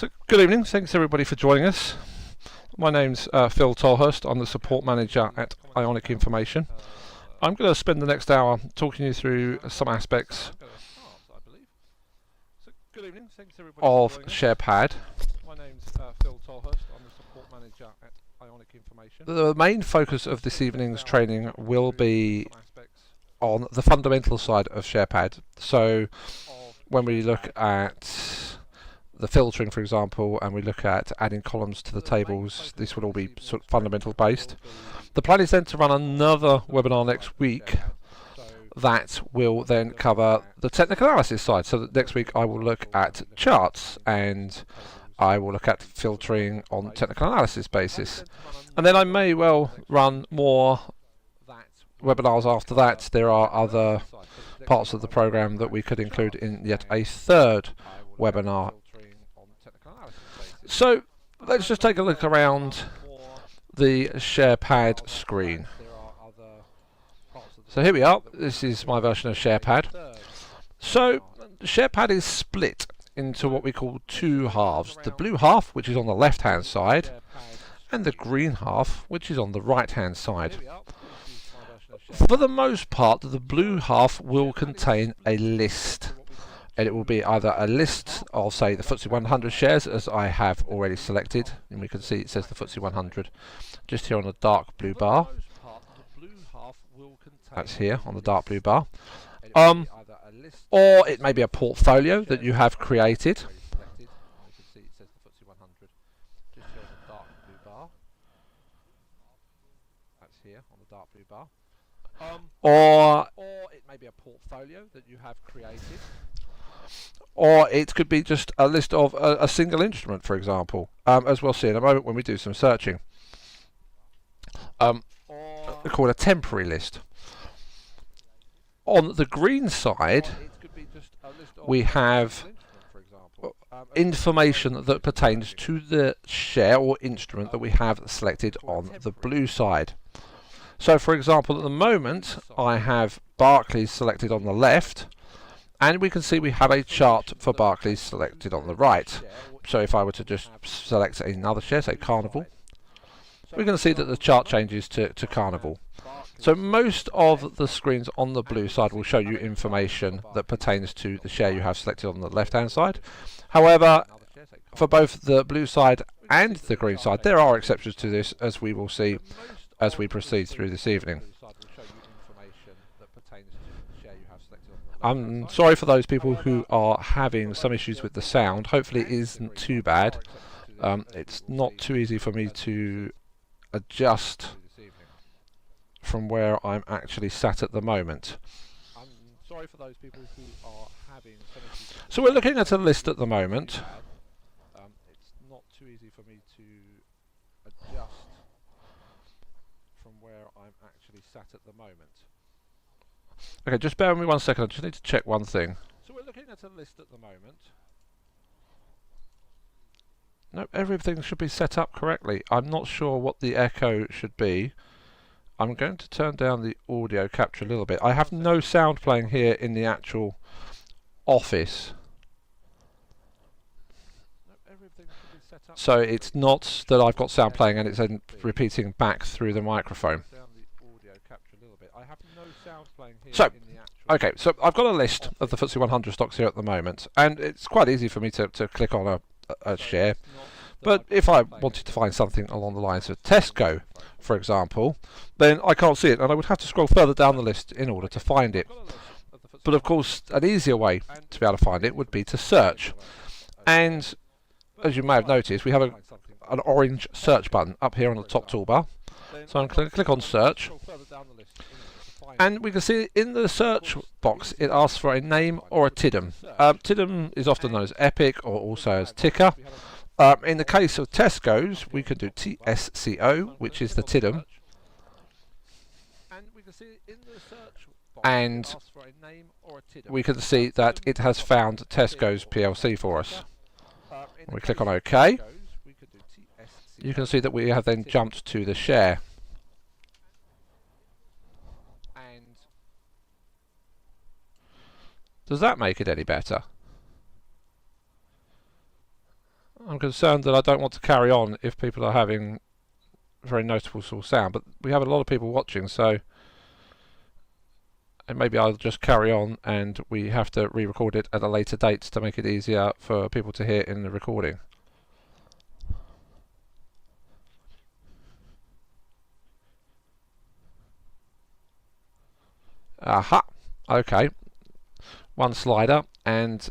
So good evening, thanks everybody for joining us. My name's Phil Tolhurst, I'm the support manager at Ionic Information. I'm going to spend the next hour talking you through some aspects of SharePad. My name's Phil Tolhurst, I'm the support manager at Ionic Information. The main focus of this evening's training will be on the fundamental side of SharePad. So when we look at the filtering, for example, and we look at adding columns to the tables, this would all be sort of fundamental based. The plan is then to run another webinar next week that will then cover the technical analysis side. So that next week I will look at charts and I will look at filtering on technical analysis basis. And then I may well run more webinars after that. There are other parts of the program that we could include in yet a third webinar. So let's just take a look around the SharePad screen. So here we are, this is my version of SharePad. So SharePad is split into what we call two halves. The blue half, which is on the left hand side, and the green half, which is on the right hand side. For the most part, the blue half will contain a list. And it will be either a list of, say, the FTSE 100 shares, as I have already selected, and we can see it says the FTSE 100 just here on the dark blue bar. That's here on the dark blue bar. Or it may be a portfolio that you have created. That's here on the dark blue bar. Or it may be a portfolio that you have created. Or it could be just a list of a single instrument, for example, as we'll see in a moment when we do some searching. Called a temporary list. On the green side, we have information that pertains to the share or instrument that we have selected on the blue side. So, for example, at the moment, I have Barclays selected on the left, and we can see we have a chart for Barclays selected on the right. So if I were to just select another share, say Carnival, we're going to see that the chart changes to Carnival. So most of the screens on the blue side will show you information that pertains to the share you have selected on the left hand side. However, for both the blue side and the green side, there are exceptions to this, as we will see as we proceed through this evening. I'm sorry for those people who are having some issues with the sound. Hopefully it isn't too bad. It's not too easy for me to adjust from where I'm actually sat at the moment. So we're looking at a list at the moment. It's not too easy for me to adjust from where I'm actually sat at the moment. Okay, just bear with me 1 second, I just need to check one thing. So we're looking at a list at the moment. No, everything should be set up correctly. I'm not sure what the echo should be. I'm going to turn down the audio capture a little bit. I have no sound playing here in the actual office. So it's not that I've got sound playing and it's then repeating back through the microphone. So, okay, so I've got a list of the FTSE 100 stocks here at the moment, and it's quite easy for me to click on a share. But if I wanted to find something along the lines of Tesco, for example, then I can't see it, and I would have to scroll further down the list in order to find it. But of course, an easier way to be able to find it would be to search. And as you may have noticed, we have an orange search button up here on the top toolbar. So I'm going to click on search. And we can see in the search box it asks for a name or a TIDM. TIDM is often known as EPIC or also as ticker. In the case of Tesco's, we can do TSCO, which is the TIDM. And we can see that it has found Tesco's PLC for us. When we click on OK, you can see that we have then jumped to the share. Does that make it any better? I'm concerned that I don't want to carry on if people are having very noticeable sort of sound, but we have a lot of people watching, so maybe I'll just carry on and we have to re-record it at a later date to make it easier for people to hear in the recording. Aha, okay, one slider and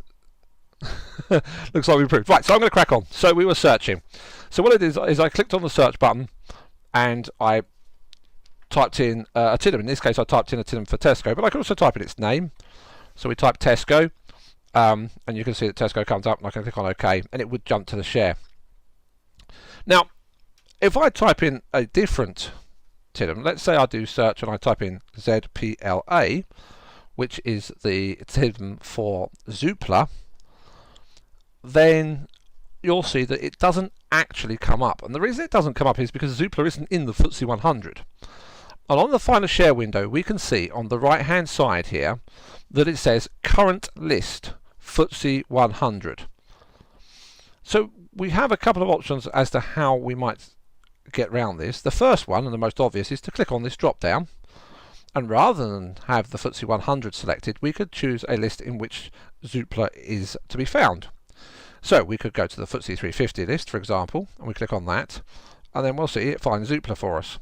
looks like we improved. Right, so I'm going to crack on. So we were searching. So what it is I clicked on the search button and I typed in a TIDM. In this case I typed in a TIDM for Tesco, but I can also type in its name. So we type Tesco and you can see that Tesco comes up and I can click on OK and it would jump to the share. Now if I type in a different TIDM, let's say I do search and I type in ZPLA, which is the TIDM for Zoopla, then you'll see that it doesn't actually come up. And the reason it doesn't come up is because Zoopla isn't in the FTSE 100. And on the Find a Share window, we can see on the right hand side here that it says Current List FTSE 100. So we have a couple of options as to how we might get around this. The first one, and the most obvious, is to click on this drop down, and rather than have the FTSE 100 selected, we could choose a list in which Zoopla is to be found. So we could go to the FTSE 350 list, for example, and we click on that, and then we'll see it finds Zoopla for us.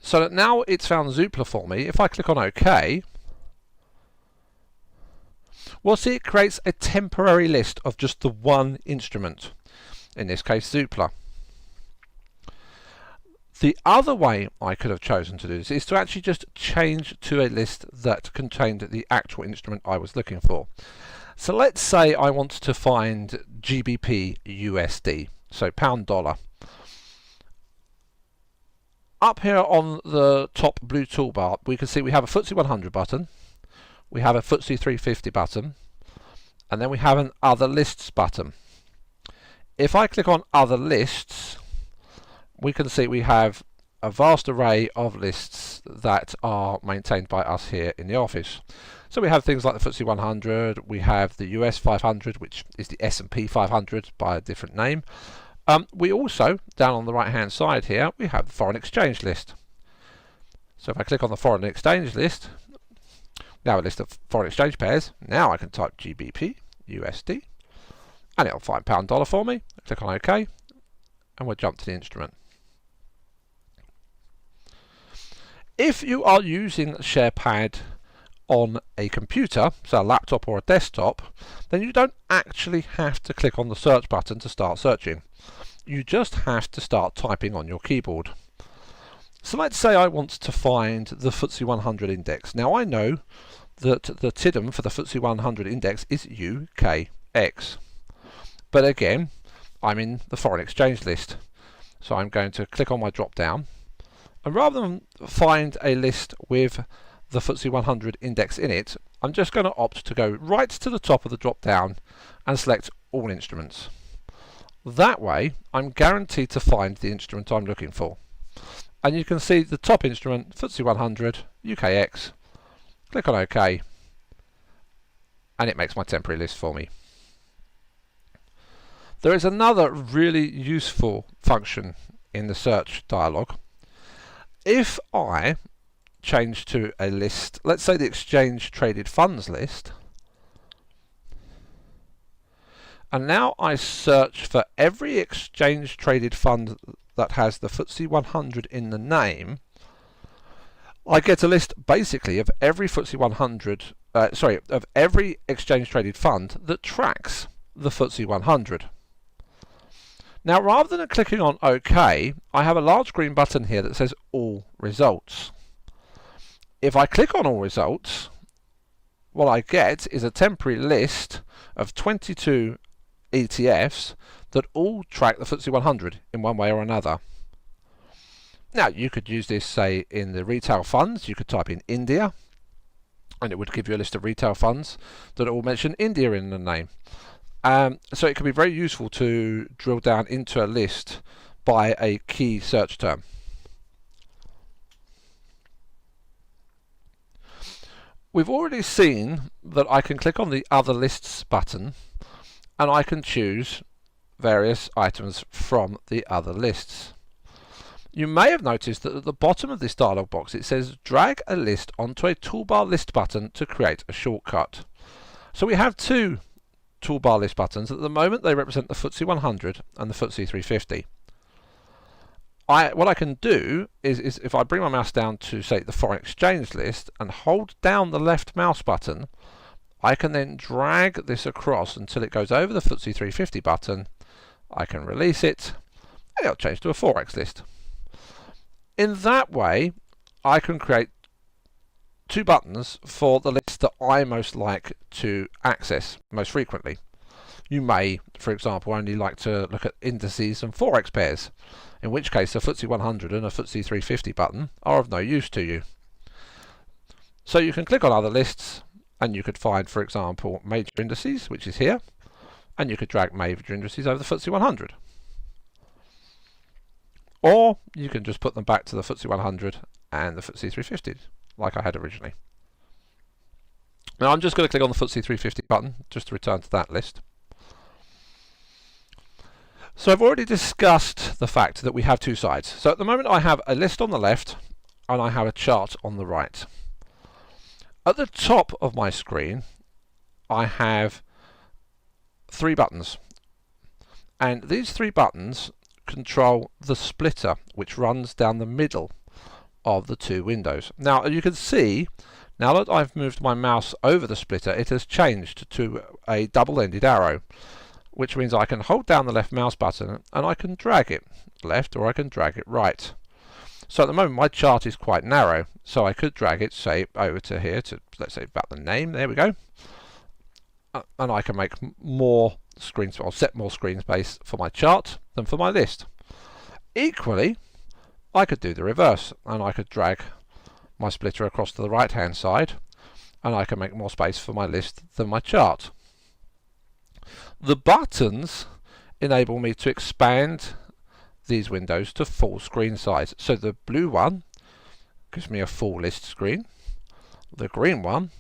So that now it's found Zoopla for me, if I click on OK, we'll see it creates a temporary list of just the one instrument, in this case Zoopla. The other way I could have chosen to do this is to actually just change to a list that contained the actual instrument I was looking for. So let's say I want to find GBP USD, so pound dollar. Up here on the top blue toolbar we can see we have a FTSE 100 button, we have a FTSE 350 button, and then we have an Other Lists button. If I click on Other Lists, we can see we have a vast array of lists that are maintained by us here in the office. So we have things like the FTSE 100, we have the US 500, which is the S&P 500 by a different name. We also, down on the right hand side here, we have the foreign exchange list. So if I click on the foreign exchange list, we have a list of foreign exchange pairs. Now I can type GBP USD and it'll find pound dollar for me. Click on OK and we'll jump to the instrument. If you are using SharePad on a computer, so a laptop or a desktop, then you don't actually have to click on the search button to start searching. You just have to start typing on your keyboard. So let's say I want to find the FTSE 100 index. Now I know that the TIDM for the FTSE 100 index is UKX. But again, I'm in the foreign exchange list. So I'm going to click on my drop down. And rather than find a list with the FTSE 100 index in it, I'm just going to opt to go right to the top of the drop down and select all instruments. That way I'm guaranteed to find the instrument I'm looking for. And you can see the top instrument, FTSE 100 UKX. Click on OK and it makes my temporary list for me. There is another really useful function in the search dialog. If I change to a list, let's say the exchange traded funds list, and now I search for every exchange traded fund that has the FTSE 100 in the name, I get a list basically of every FTSE 100, of every exchange traded fund that tracks the FTSE 100. Now rather than clicking on OK, I have a large green button here that says All Results. If I click on All Results, what I get is a temporary list of 22 ETFs that all track the FTSE 100 in one way or another. Now you could use this, say, in the retail funds. You could type in India and it would give you a list of retail funds that all mention India in the name. So it can be very useful to drill down into a list by a key search term. We've already seen that I can click on the Other Lists button and I can choose various items from the other lists. You may have noticed that at the bottom of this dialog box it says drag a list onto a toolbar list button to create a shortcut. So we have two toolbar list buttons. At the moment they represent the FTSE 100 and the FTSE 350. What I can do is if I bring my mouse down to, say, the foreign exchange list and hold down the left mouse button, I can then drag this across until it goes over the FTSE 350 button. I can release it and it'll change to a Forex list. In that way I can create two buttons for the list that I most like to access most frequently. You may, for example, only like to look at indices and Forex pairs, in which case a FTSE 100 and a FTSE 350 button are of no use to you. So you can click on other lists and you could find, for example, major indices, which is here, and you could drag major indices over the FTSE 100. Or you can just put them back to the FTSE 100 and the FTSE 350, like I had originally. Now I'm just going to click on the FTSE 350 button, just to return to that list. So I've already discussed the fact that we have two sides. So at the moment I have a list on the left, and I have a chart on the right. At the top of my screen, I have three buttons. And these three buttons control the splitter which runs down the middle of the two windows. Now you can see, now that I've moved my mouse over the splitter, it has changed to a double-ended arrow, which means I can hold down the left mouse button and I can drag it left or I can drag it right. So at the moment my chart is quite narrow, so I could drag it, say, over to here to, let's say, about the name. There we go. And I can make more screens, or set more screen space for my chart than for my list. Equally, I could do the reverse, and I could drag my splitter across to the right hand side, and I can make more space for my list than my chart. The buttons enable me to expand these windows to full screen size. So the blue one gives me a full list screen, the green one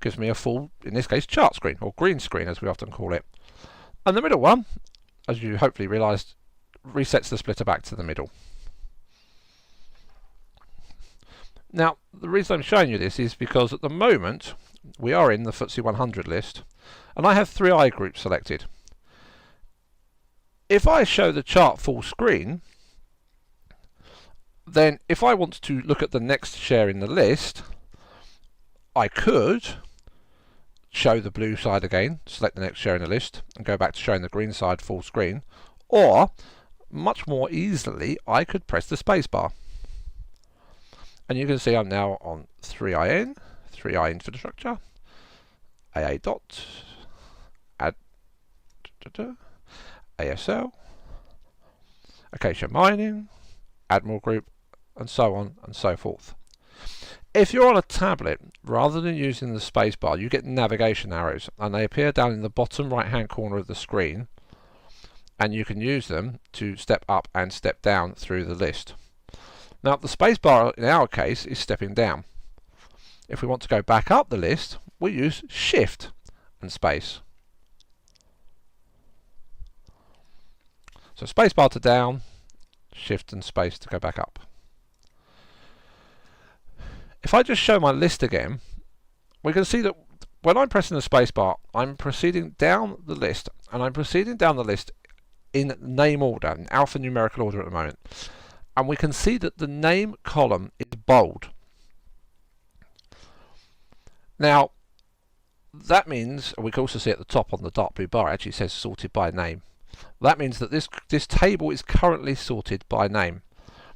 gives me a full, in this case, chart screen, or green screen as we often call it. And the middle one, as you hopefully realised, resets the splitter back to the middle. Now, the reason I'm showing you this is because at the moment we are in the FTSE 100 list, and I have three eye groups selected. If I show the chart full screen, then if I want to look at the next share in the list, I could show the blue side again, select the next share in the list, and go back to showing the green side full screen, or much more easily I could press the space bar. And you can see I'm now on 3IN, 3I infrastructure, AA dot, add, ASL, Acacia mining, Admiral group, and so on and so forth. If you're on a tablet, rather than using the spacebar, you get navigation arrows, and they appear down in the bottom right hand corner of the screen, and you can use them to step up and step down through the list. Now the spacebar in our case is stepping down. If we want to go back up the list, we use Shift and space. So spacebar to down, Shift and space to go back up. If I just show my list again, we can see that when I'm pressing the spacebar, I'm proceeding down the list, and I'm proceeding down the list in name order, in alphanumerical order at the moment. And we can see that the name column is bold. Now, that means, and we can also see at the top on the dark blue bar, it actually says sorted by name. That means that this table is currently sorted by name.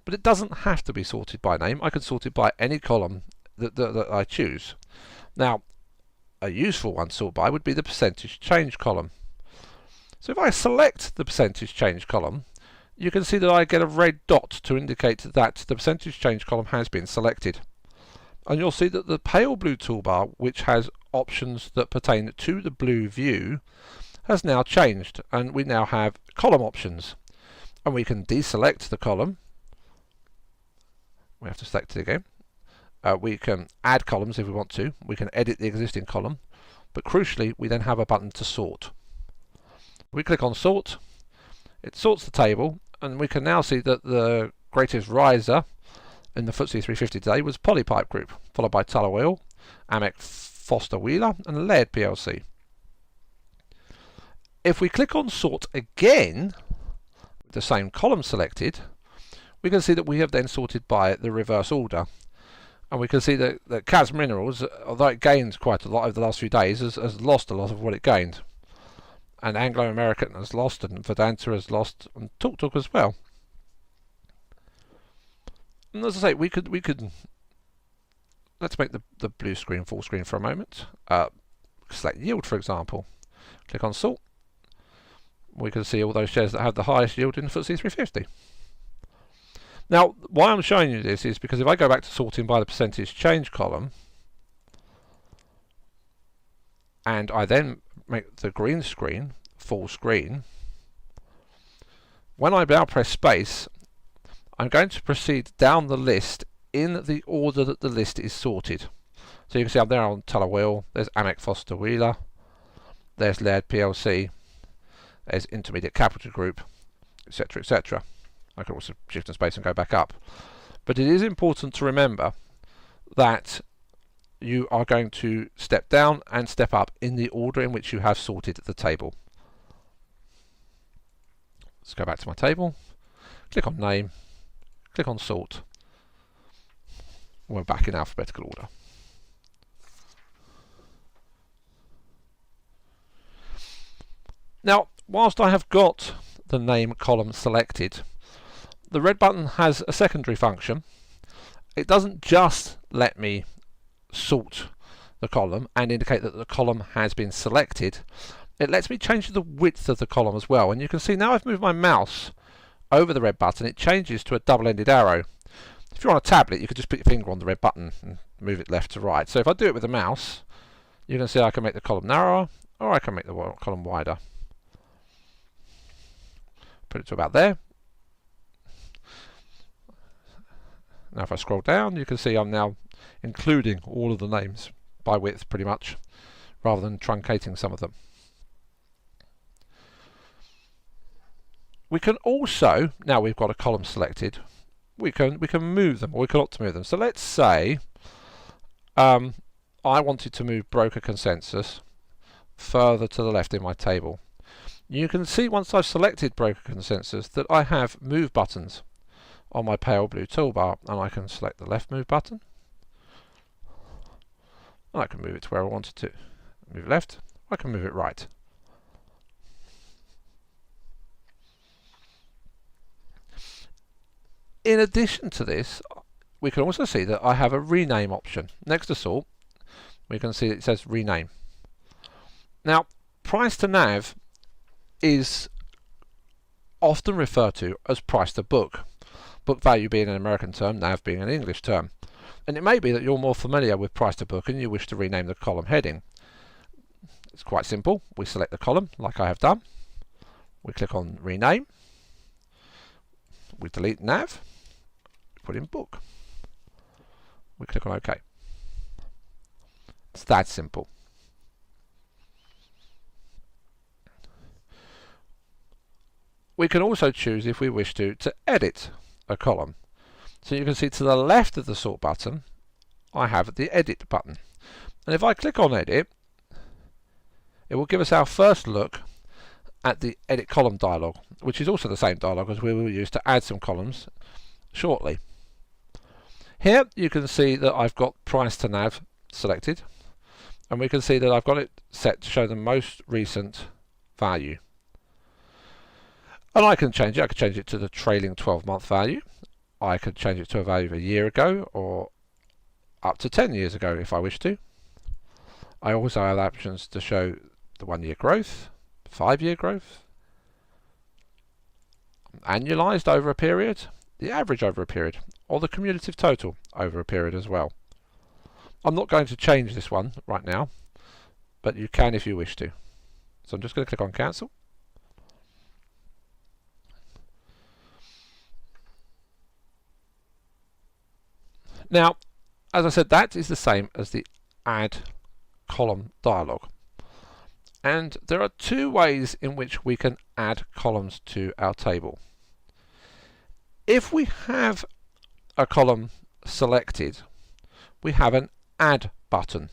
But it doesn't have to be sorted by name. I can sort it by any column that I choose. Now, a useful one to sort by would be the percentage change column. So if I select the percentage change column, you can see that I get a red dot to indicate that the percentage change column has been selected. And you'll see that the pale blue toolbar, which has options that pertain to the blue view, has now changed, and we now have column options. And we can deselect the column. We have to select it again. We can add columns if we want to. We can edit the existing column. But crucially, we then have a button to sort. We click on sort, it sorts the table, and we can now see that the greatest riser in the FTSE 350 today was Polypipe Group, followed by Tullow Oil, Amec Foster Wheeler, and Laird PLC. If we click on sort again, with the same column selected, we can see that we have then sorted by the reverse order. And we can see that CAS Minerals, although it gained quite a lot over the last few days, has lost a lot of what it gained. And Anglo American has lost, and Vedanta has lost, and Tuk as well. And as I say, we could let's make the blue screen full screen for a moment. Select yield, for example. Click on sort. We can see all those shares that have the highest yield in the FTSE 350. Now, why I'm showing you this is because if I go back to sorting by the percentage change column, and I then make the green screen full screen, when I now press space, I'm going to proceed down the list in the order that the list is sorted. So you can see I'm there on Tullow Oil, there's Amec Foster Wheeler, there's Laird PLC, there's Intermediate Capital Group, etc., etc. I can also shift and space and go back up. But it is important to remember that you are going to step down and step up in the order in which you have sorted the table. Let's go back to my table, click on name, click on sort. We're back in alphabetical order. Now, whilst I have got the name column selected, the red button has a secondary function. It doesn't just let me sort the column and indicate that the column has been selected. It lets me change the width of the column as well. And you can see now I've moved my mouse over the red button, it changes to a double-ended arrow. If you're on a tablet, you could just put your finger on the red button and move it left to right. So if I do it with the mouse, you can see I can make the column narrower, or I can make the column wider. Put it to about there. Now if I scroll down, you can see I'm now including all of the names by width pretty much, rather than truncating some of them. We can also, now we've got a column selected, we can move them, or we can opt to move them. So let's say I wanted to move broker consensus further to the left in my table. You can see once I've selected broker consensus that I have move buttons on my pale blue toolbar, and I can select the left move button, and I can move it to where I want it to. Move left, I can move it right. In addition to this, we can also see that I have a rename option. Next to sort, we can see it says rename. Now, price to NAV is often referred to as price to book. Book value being an American term, NAV being an English term. And it may be that you're more familiar with price to book and you wish to rename the column heading. It's quite simple. We select the column like I have done. We click on rename. We delete NAV. Put in book. We click on OK. It's that simple. We can also choose, if we wish to edit a column. So you can see to the left of the sort button, I have the edit button. And if I click on edit, it will give us our first look at the edit column dialog, which is also the same dialog as we will use to add some columns shortly. Here you can see that I've got price to NAV selected, and we can see that I've got it set to show the most recent value. And I can change it. I could change it to the trailing 12-month value. I could change it to a value of a year ago or up to 10 years ago if I wish to. I also have options to show the 1-year growth, 5-year growth, annualized over a period, the average over a period, or the cumulative total over a period as well. I'm not going to change this one right now, but you can if you wish to. So I'm just going to click on cancel. Now, as I said, that is the same as the add column dialog. And there are two ways in which we can add columns to our table. If we have a column selected, we have an Add button.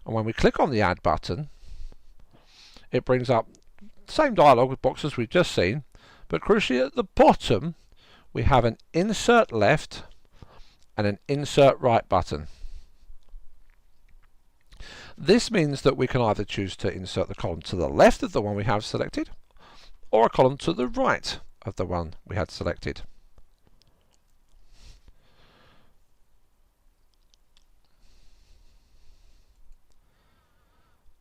And when we click on the Add button, it brings up the same dialog box as we've just seen, but crucially at the bottom we have an Insert Left and an Insert Right button. This means that we can either choose to insert the column to the left of the one we have selected, or a column to the right of the one we had selected.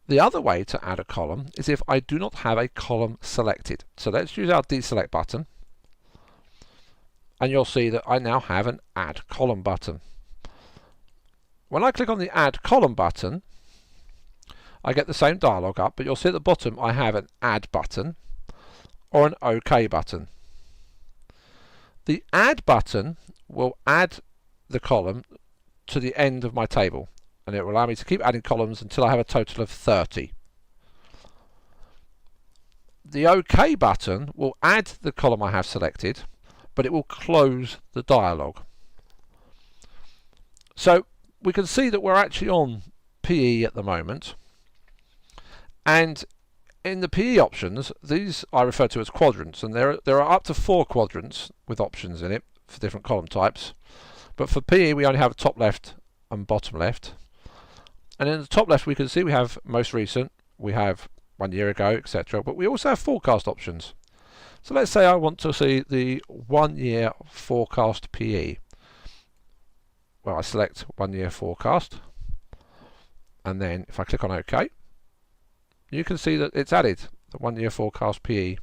The other way to add a column is if I do not have a column selected. So let's use our deselect button, and you'll see that I now have an Add Column button. When I click on the Add Column button, I get the same dialog up, but you'll see at the bottom I have an Add button or an OK button. The Add button will add the column to the end of my table, and it will allow me to keep adding columns until I have a total of 30. The OK button will add the column I have selected, but it will close the dialog. So we can see that we're actually on PE at the moment, and in the PE options, these I refer to as quadrants, and there are up to 4 quadrants with options in it for different column types. But for PE we only have top left and bottom left. And in the top left we can see we have most recent, we have 1 year ago, etc. But we also have forecast options. So let's say I want to see the 1 year forecast PE. Well, I select 1 year forecast, and then if I click on OK, you can see that it's added the 1 year forecast PE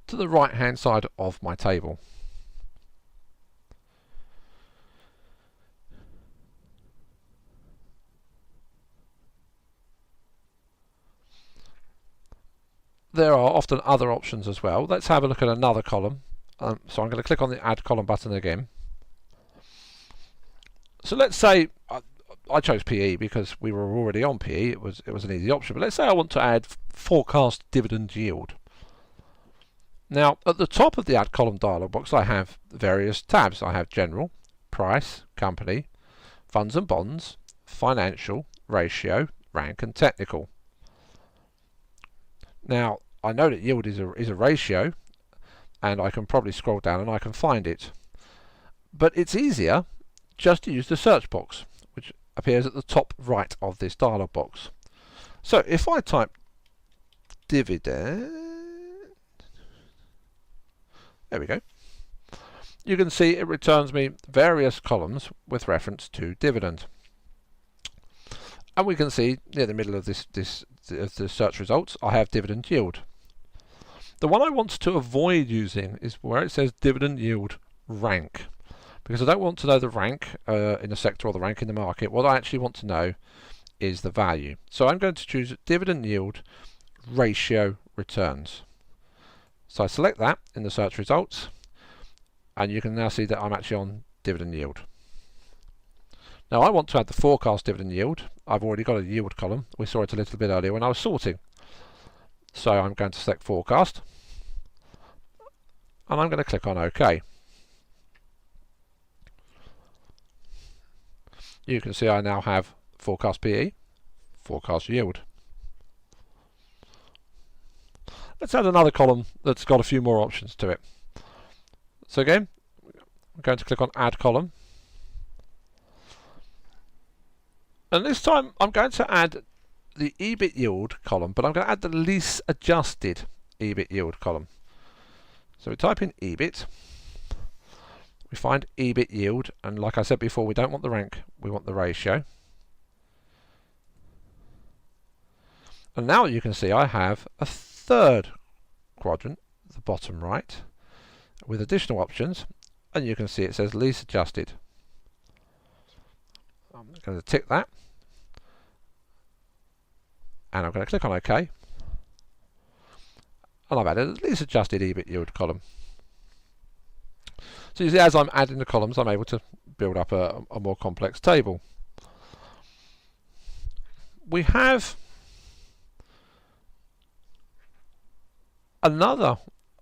to the right hand side of my table. There are often other options as well. Let's have a look at another column. So I'm going to click on the Add Column button again. So let's say I chose PE because we were already on PE. It was an easy option. But let's say I want to add forecast dividend yield. Now at the top of the Add Column dialog box I have various tabs. I have General, Price, Company, Funds and Bonds, Financial, Ratio, Rank and Technical. Now I know that yield is a ratio, and I can probably scroll down and I can find it. But it's easier just to use the search box, which appears at the top right of this dialog box. So if I type dividend, there we go, you can see it returns me various columns with reference to dividend. And we can see near the middle of the search results I have dividend yield. The one I want to avoid using is where it says dividend yield rank, because I don't want to know the rank in the sector or the rank in the market. What I actually want to know is the value. So I'm going to choose dividend yield ratio returns. So I select that in the search results, and you can now see that I'm actually on dividend yield. Now I want to add the forecast dividend yield. I've already got a yield column. We saw it a little bit earlier when I was sorting. So I'm going to select forecast, and I'm going to click on OK. You can see I now have forecast PE, forecast yield. Let's add another column that's got a few more options to it. So again, I'm going to click on Add Column. And this time I'm going to add the EBIT yield column, but I'm going to add the lease adjusted EBIT yield column. So we type in EBIT, we find EBIT yield, and like I said before, we don't want the rank, we want the ratio. And now you can see I have a third quadrant, the bottom right, with additional options, and you can see it says lease adjusted. I'm going to tick that, and I'm going to click on OK, and I've added a lease adjusted EBIT yield column. So you see, as I'm adding the columns, I'm able to build up a more complex table. We have another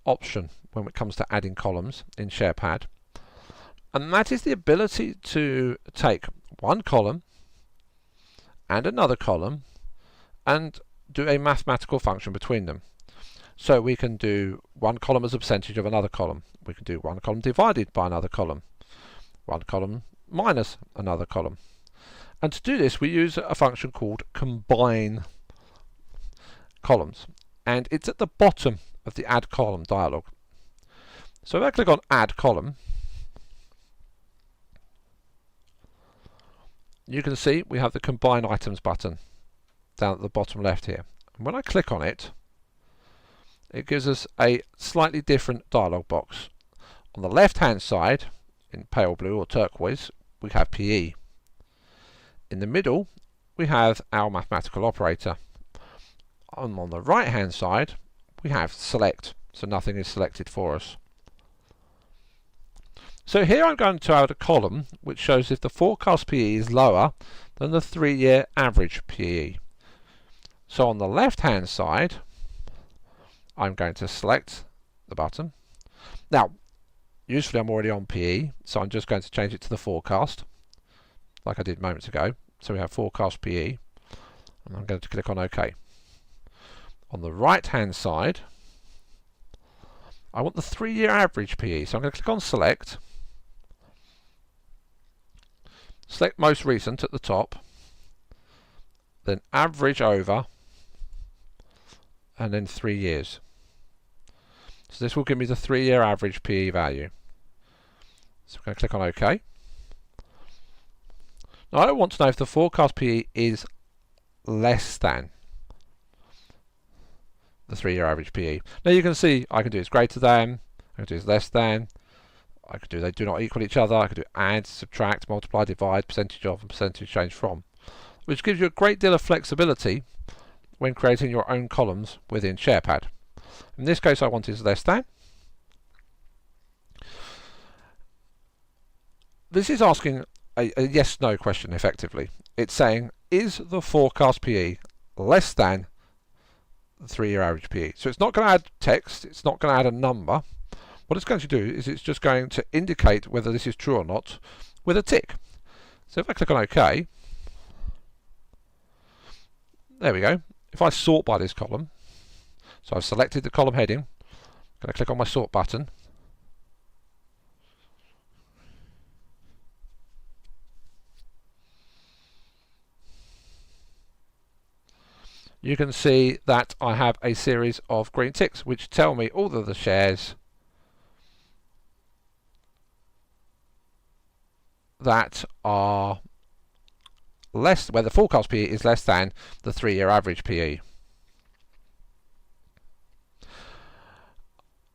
option when it comes to adding columns in SharePad, and that is the ability to take one column and another column and do a mathematical function between them. So we can do one column as a percentage of another column. We can do one column divided by another column, one column minus another column. And to do this, we use a function called combine columns, and it's at the bottom of the add column dialog. So if I click on add column, you can see we have the combine items button down at the bottom left here. And when I click on it, it gives us a slightly different dialog box. On the left hand side, in pale blue or turquoise, we have PE. In the middle, we have our mathematical operator. And on the right hand side, we have select, so nothing is selected for us. So here I'm going to add a column which shows if the forecast PE is lower than the 3-year average PE. So on the left hand side, I'm going to select the button. Now, usually I'm already on PE, so I'm just going to change it to the forecast, like I did moments ago. So we have forecast PE, and I'm going to click on OK. On the right hand side, I want the 3-year average PE, so I'm going to click on select. Select most recent at the top, then average over, and then 3 years. So this will give me the 3-year average PE value. So I'm going to click on OK. Now I want to know if the forecast PE is less than the 3-year average PE. Now you can see I can do it's greater than, I can do it's less than, I could do they do not equal each other, I could do add, subtract, multiply, divide, percentage of, and percentage change from, which gives you a great deal of flexibility when creating your own columns within SharePad. In this case I want is less than. This is asking a yes-no question effectively. It's saying, is the forecast PE less than the 3-year average PE? So it's not going to add text, it's not going to add a number. What it's going to do is it's just going to indicate whether this is true or not with a tick. So if I click on OK, there we go. If I sort by this column, so I've selected the column heading, I'm going to click on my sort button. You can see that I have a series of green ticks which tell me all of the shares that are less, where the forecast PE is less than the 3-year average PE.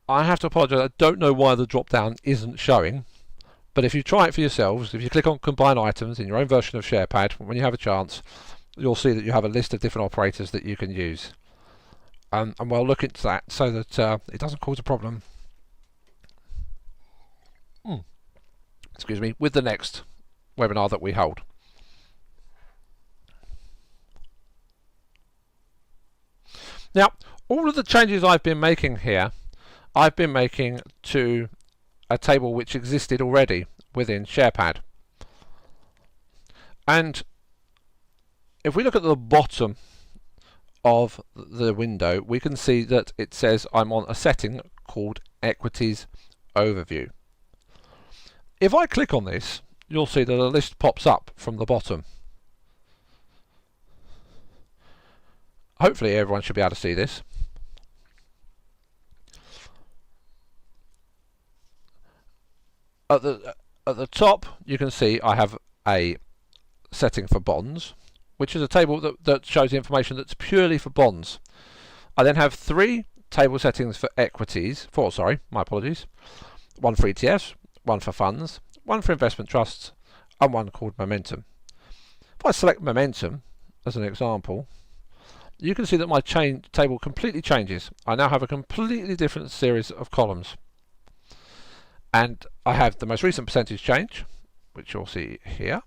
I have to apologise, I don't know why the drop down isn't showing, but if you try it for yourselves, if you click on combine items in your own version of SharePad, when you have a chance, you'll see that you have a list of different operators that you can use. And we'll look into that so that it doesn't cause a problem. Excuse me, with the next webinar that we hold. Now, all of the changes I've been making here, I've been making to a table which existed already within SharePad. And if we look at the bottom of the window, we can see that it says I'm on a setting called Equities Overview. If I click on this, you'll see that a list pops up from the bottom. Hopefully everyone should be able to see this. At the top you can see I have a setting for bonds, which is a table that shows the information that's purely for bonds. I then have 3 table settings for equities, my apologies, one for ETFs, one for funds, one for investment trusts, and one called momentum. If I select momentum as an example, you can see that my table completely changes. I now have a completely different series of columns. And I have the most recent percentage change, which you'll see here.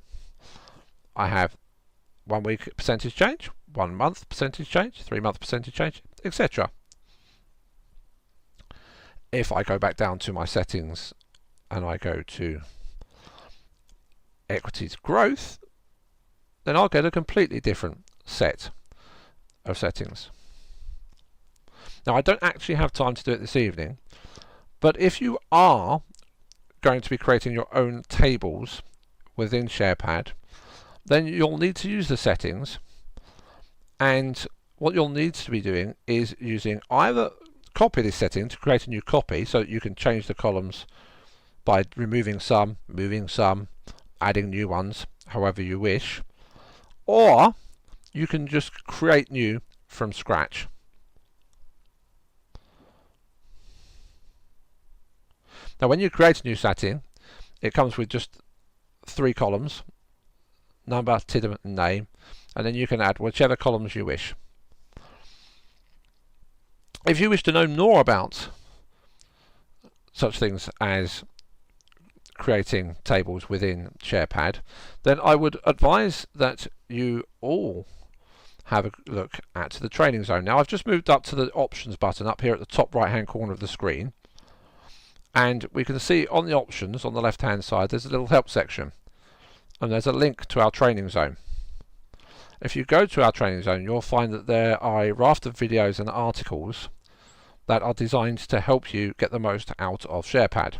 I have 1 week percentage change, 1 month percentage change, 3 month percentage change, etc. if I go back down to my settings and I go to equities growth, then I'll get a completely different set of settings. Now, I don't actually have time to do it this evening, but if you are going to be creating your own tables within SharePad, then you'll need to use the settings, and what you'll need to be doing is using either copy this setting to create a new copy so that you can change the columns by removing some, moving some, adding new ones, however you wish, or you can just create new from scratch. Now, when you create a new setting, it comes with just 3 columns: number, TIDM, and name, and then you can add whichever columns you wish. If you wish to know more about such things as creating tables within SharePad, then I would advise that you all have a look at the training zone. Now, I've just moved up to the options button up here at the top right hand corner of the screen, and we can see on the options on the left hand side there's a little help section, and there's a link to our training zone. If you go to our training zone, you'll find that there are a raft of videos and articles that are designed to help you get the most out of SharePad.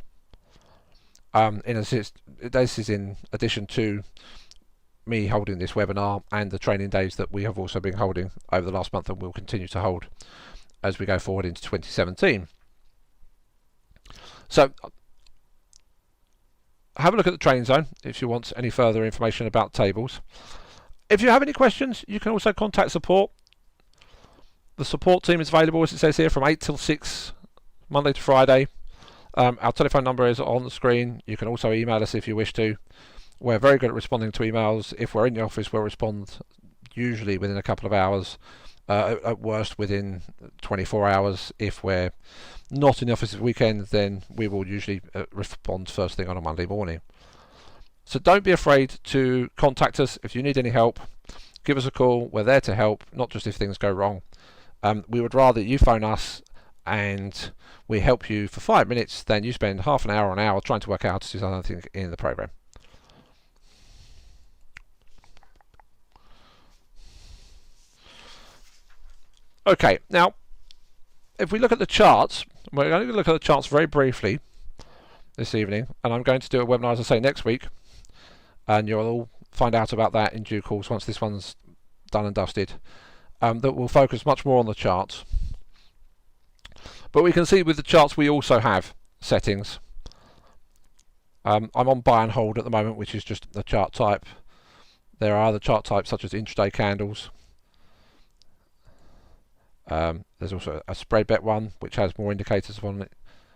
This is in addition to me holding this webinar and the training days that we have also been holding over the last month and will continue to hold as we go forward into 2017. So have a look at the training zone if you want any further information about tables. If you have any questions, you can also contact support. The support team is available, as it says here, from 8 till 6, Monday to Friday. Our telephone number is on the screen. You can also email us if you wish to. We're very good at responding to emails. If we're in the office, we'll respond usually within a couple of hours, at worst within 24 hours. If we're not in the office this weekend, then we will usually respond first thing on a Monday morning. So don't be afraid to contact us if you need any help. Give us a call. We're there to help, not just if things go wrong. We would rather you phone us and we help you for 5 minutes than you spend half an hour or an hour trying to work out how to do something in the program. Okay, now if we look at the charts, we're going to look at the charts very briefly this evening, and I'm going to do a webinar, as I say, next week, and you'll all find out about that in due course once this one's done and dusted. That will focus much more on the charts. But we can see with the charts we also have settings. I'm on buy and hold at the moment, which is just the chart type. There are other chart types such as intraday candles. There's also a spread bet one which has more indicators on it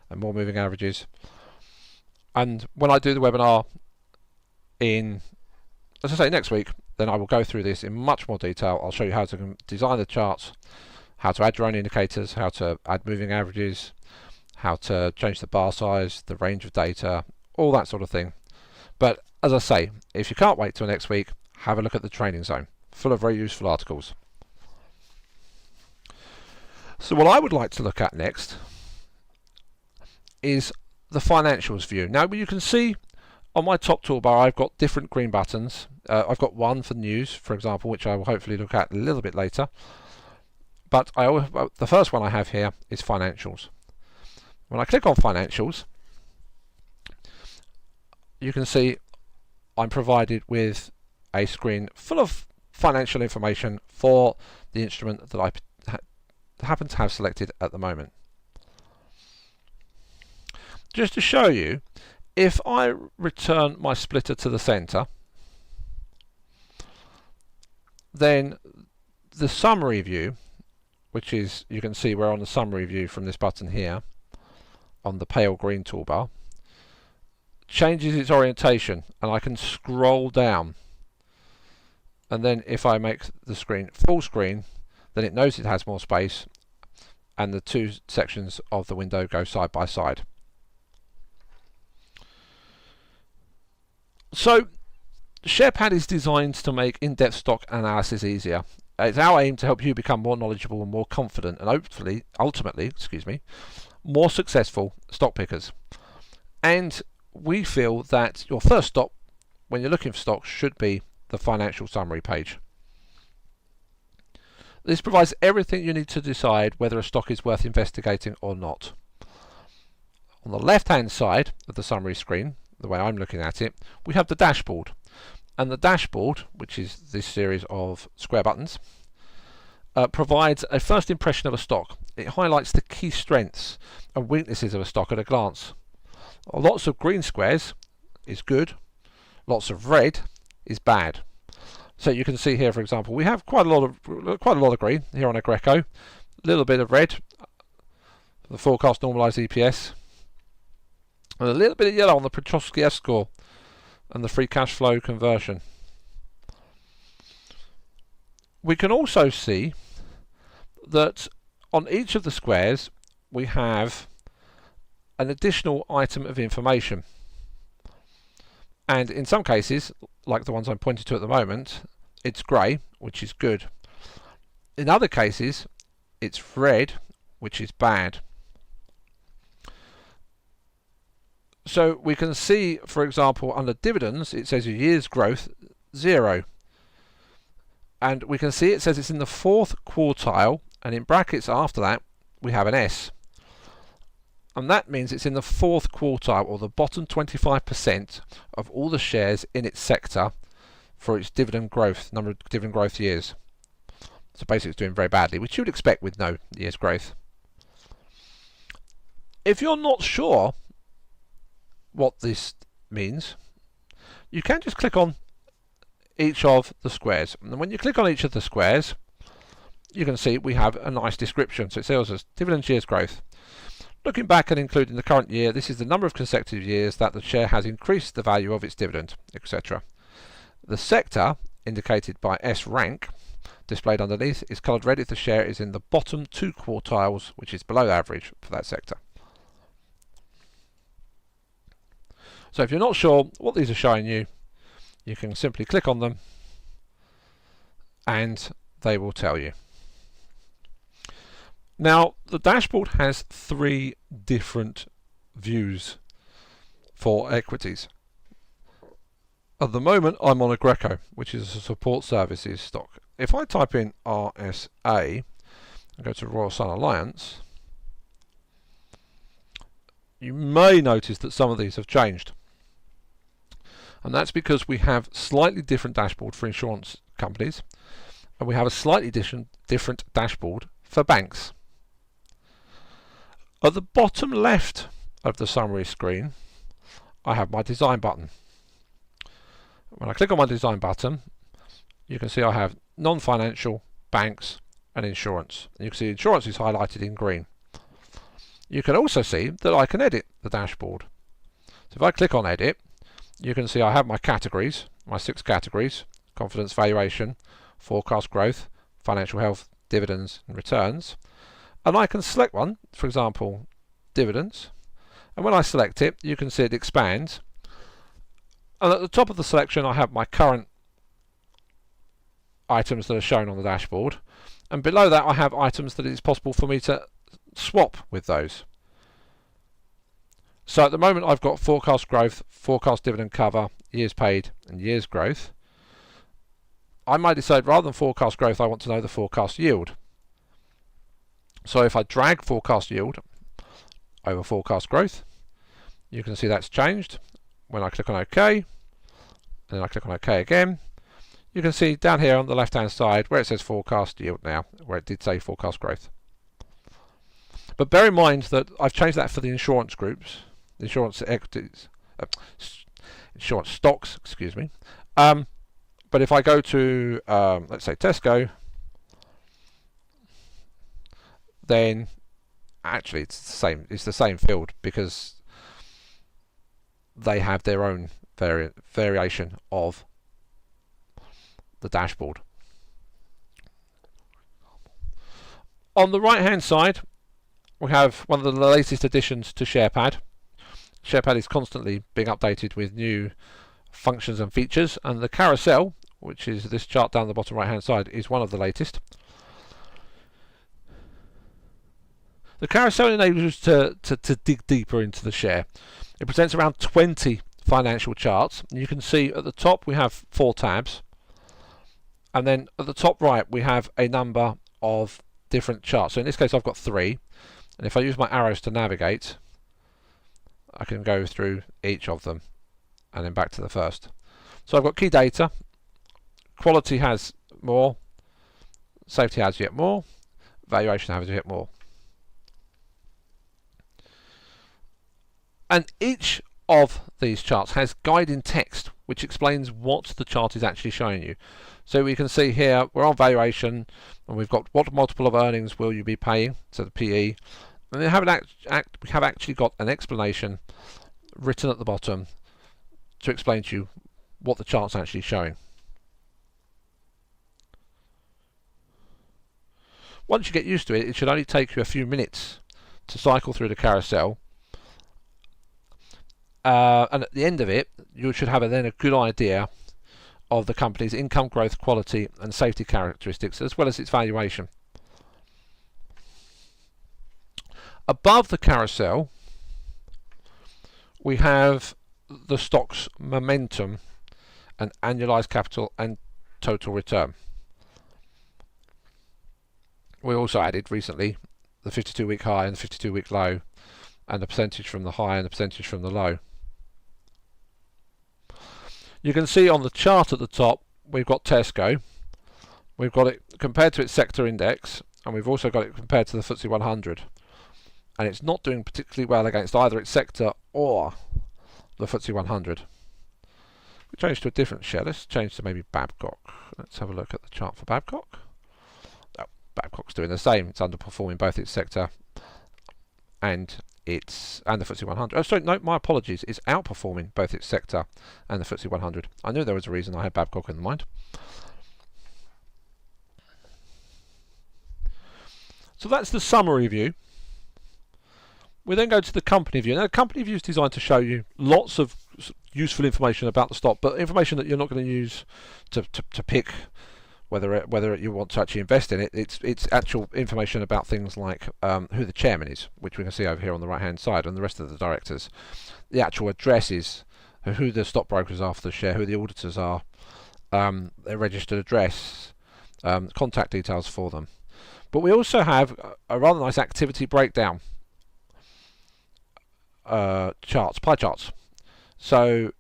and more moving averages. And when I do the webinar in, as I say, next week, then I will go through this in much more detail. I'll show you how to design the charts, how to add your own indicators, how to add moving averages, how to change the bar size, the range of data, all that sort of thing. But as I say, if you can't wait till next week, have a look at the training zone, full of very useful articles. So what I would like to look at next is the financials view. Now you can see on my top toolbar I've got different green buttons. I've got one for news, for example, which I will hopefully look at a little bit later. But the first one I have here is financials. When I click on financials, you can see I'm provided with a screen full of financial information for the instrument that I happen to have selected at the moment. Just to show you, if I return my splitter to the center, then the summary view, which is, you can see we're on the summary view from this button here on the pale green toolbar, changes its orientation, and I can scroll down, and then if I make the screen full screen, then it knows it has more space and the two sections of the window go side by side. So SharePad is designed to make in-depth stock analysis easier. It's our aim to help you become more knowledgeable and more confident, and ultimately, more successful stock pickers. And we feel that your first stop when you're looking for stocks should be the financial summary page. This provides everything you need to decide whether a stock is worth investigating or not. On the left hand side of the summary screen, the way I'm looking at it, we have the dashboard. And the dashboard, which is this series of square buttons, provides a first impression of a stock. It highlights the key strengths and weaknesses of a stock at a glance. Lots of green squares is good, lots of red is bad. So you can see here, for example, we have quite a lot of green here on a Greco, a little bit of red, the forecast normalized EPS, and a little bit of yellow on the Petrosky F score and the free cash flow conversion. We can also see that on each of the squares we have an additional item of information, and in some cases, like the ones I'm pointing to at the moment, it's grey, which is good. In other cases it's red, which is bad. So we can see, for example, under dividends it says a year's growth 0, and we can see it says it's in the 4th quartile, and in brackets after that we have an S, and that means it's in the 4th quartile, or the bottom 25% of all the shares in its sector for its dividend growth, number of dividend growth years. So basically it's doing very badly, which you would expect with no year's growth. If you're not sure what this means, you can just click on each of the squares, and when you click on each of the squares you can see we have a nice description. So it tells us dividend year's growth. Looking back and including the current year, this is the number of consecutive years that the share has increased the value of its dividend, etc. The sector, indicated by S rank, displayed underneath, is coloured red if the share is in the bottom 2 quartiles, which is below average for that sector. So if you're not sure what these are showing you, you can simply click on them and they will tell you. Now, the dashboard has 3 different views for equities. At the moment I'm on a Greco, which is a support services stock. If I type in RSA and go to Royal Sun Alliance, you may notice that some of these have changed. And that's because we have slightly different dashboard for insurance companies, and we have a slightly different dashboard for banks. At the bottom left of the summary screen I have my design button. When I click on my design button you can see I have non-financial, banks and insurance. And you can see insurance is highlighted in green. You can also see that I can edit the dashboard. So if I click on edit, you can see I have my categories, my 6 categories: confidence, valuation, forecast growth, financial health, dividends and returns. And I can select one, for example dividends, and when I select it you can see it expands, and at the top of the selection I have my current items that are shown on the dashboard, and below that I have items that it's possible for me to swap with those. So at the moment I've got forecast growth, forecast dividend cover, years paid and years growth. I might decide rather than forecast growth I want to know the forecast yield. So if I drag forecast yield over forecast growth, you can see that's changed. When I click on OK, and then I click on OK again, you can see down here on the left hand side where it says forecast yield now, where it did say forecast growth. But bear in mind that I've changed that for the insurance groups, the insurance equities, insurance stocks, excuse me. But if I go to let's say Tesco, then actually it's the same field, because they have their own variation of the dashboard. On the right hand side we have one of the latest additions to SharePad. SharePad is constantly being updated with new functions and features, and the carousel, which is this chart down the bottom right hand side, is one of the latest. The carousel enables you to dig deeper into the share. It presents around 20 financial charts. You can see at the top we have 4 tabs, and then at the top right we have a number of different charts. So in this case I've got 3, and if I use my arrows to navigate, I can go through each of them and then back to the first. So I've got key data, quality has more, safety has yet more, valuation has yet more. And each of these charts has guiding text which explains what the chart is actually showing you. So we can see here we're on valuation, and we've got what multiple of earnings will you be paying, so the PE, and we have actually got an explanation written at the bottom to explain to you what the chart's actually showing. Once you get used to it, it should only take you a few minutes to cycle through the carousel, and at the end of it you should have then a good idea of the company's income growth, quality and safety characteristics, as well as its valuation. Above the carousel we have the stock's momentum and annualized capital and total return. We also added recently the 52-week high and the 52-week low, and the percentage from the high and the percentage from the low. You can see on the chart at the top we've got Tesco, we've got it compared to its sector index, and we've also got it compared to the FTSE 100, and it's not doing particularly well against either its sector or the FTSE 100. We change to a different share. Let's change to maybe Babcock. Let's have a look at the chart for Babcock. Oh, Babcock's doing the same. It's underperforming both its sector and the FTSE 100. Oh, sorry, no, my apologies. It's outperforming both its sector and the FTSE 100. I knew there was a reason I had Babcock in mind. So that's the summary view. We then go to the company view. Now, the company view is designed to show you lots of useful information about the stock, but information that you're not going to use to pick whether you want to actually invest in it. It's actual information about things like who the chairman is, which we can see over here on the right hand side, and the rest of the directors. The actual addresses, who the stockbrokers are for the share, who the auditors are, their registered address, contact details for them. But we also have a rather nice activity breakdown charts, pie charts. So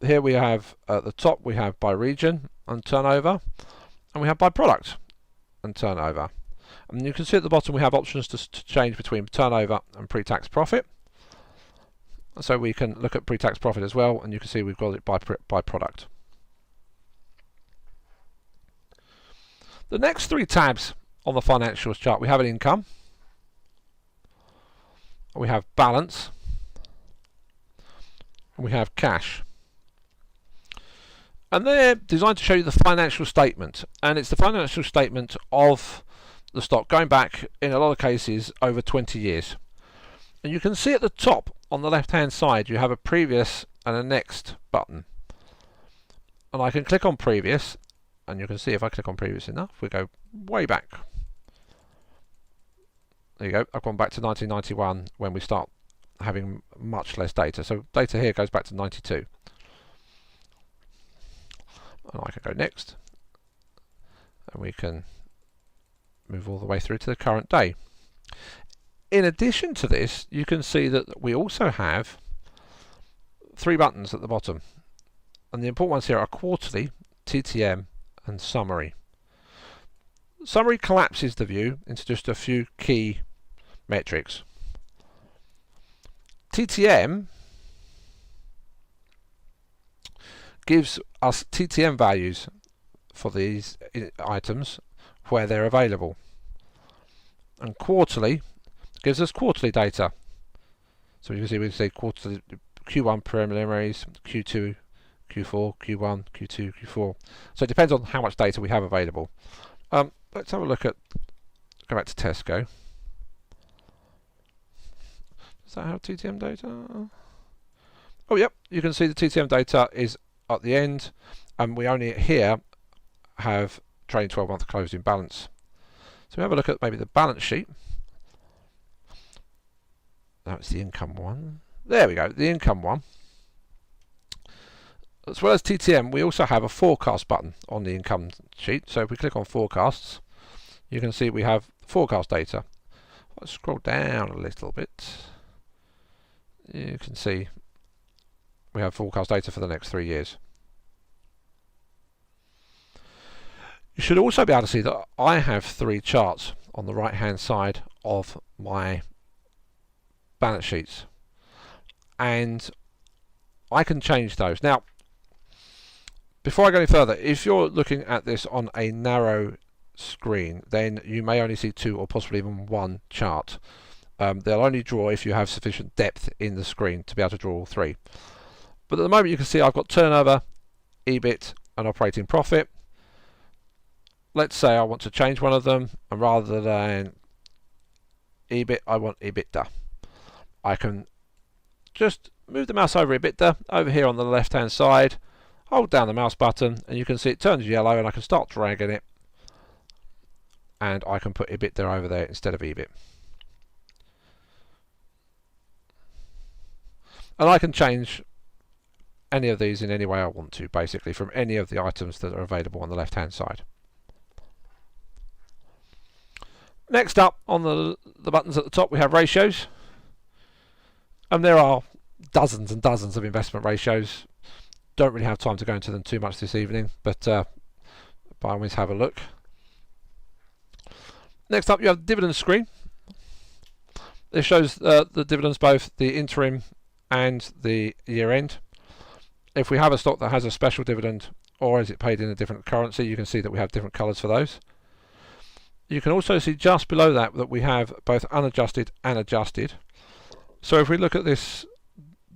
here we have at the top we have by region and turnover, and we have by product and turnover. And you can see at the bottom we have options to change between turnover and pre-tax profit. So we can look at pre-tax profit as well, and you can see we've got it by product. The next 3 tabs on the financials chart, we have an income, we have balance, and we have cash. And they're designed to show you the financial statement, and it's the financial statement of the stock going back, in a lot of cases, over 20 years. And you can see at the top on the left hand side you have a previous and a next button, and I can click on previous, and you can see if I click on previous enough we go way back. There you go, I've gone back to 1991 when we start having much less data. So data here goes back to 92. And I can go next, and we can move all the way through to the current day. In addition to this, you can see that we also have 3 buttons at the bottom, and the important ones here are quarterly, TTM and summary. Summary collapses the view into just a few key metrics. TTM gives us TTM values for these items where they're available, and quarterly gives us quarterly data. So you can see we can say quarterly Q1 preliminaries, Q2, Q4, Q1, Q2, Q4. So it depends on how much data we have available. Let's have a look at, go back to Tesco. Does that have TTM data? Oh yep, you can see the TTM data is at the end, and we only here have trading 12-month closing balance. So we have a look at maybe the balance sheet. That's the income one. There we go, the income one. As well as TTM, we also have a forecast button on the income sheet. So if we click on forecasts, you can see we have forecast data. Let's scroll down a little bit. You can see we have forecast data for the next 3 years. You should also be able to see that I have 3 charts on the right hand side of my balance sheets, and I can change those. Now, before I go any further, if you're looking at this on a narrow screen, then you may only see 2 or possibly even 1 chart. They'll only draw if you have sufficient depth in the screen to be able to draw all 3. But at the moment you can see I've got turnover, EBIT and operating profit. Let's say I want to change one of them, and rather than EBIT I want EBITDA. I can just move the mouse over EBITDA over here on the left hand side, hold down the mouse button, and you can see it turns yellow, and I can start dragging it, and I can put EBITDA over there instead of EBIT. And I can change any of these in any way I want to, basically, from any of the items that are available on the left hand side. Next up on the buttons at the top, we have ratios, and there are dozens and dozens of investment ratios. Don't really have time to go into them too much this evening, but by all means have a look. Next up you have the dividend screen. This shows the dividends, both the interim and the year end. If we have a stock that has a special dividend, or is it paid in a different currency, you can see that we have different colours for those. You can also see just below that we have both unadjusted and adjusted. So if we look at this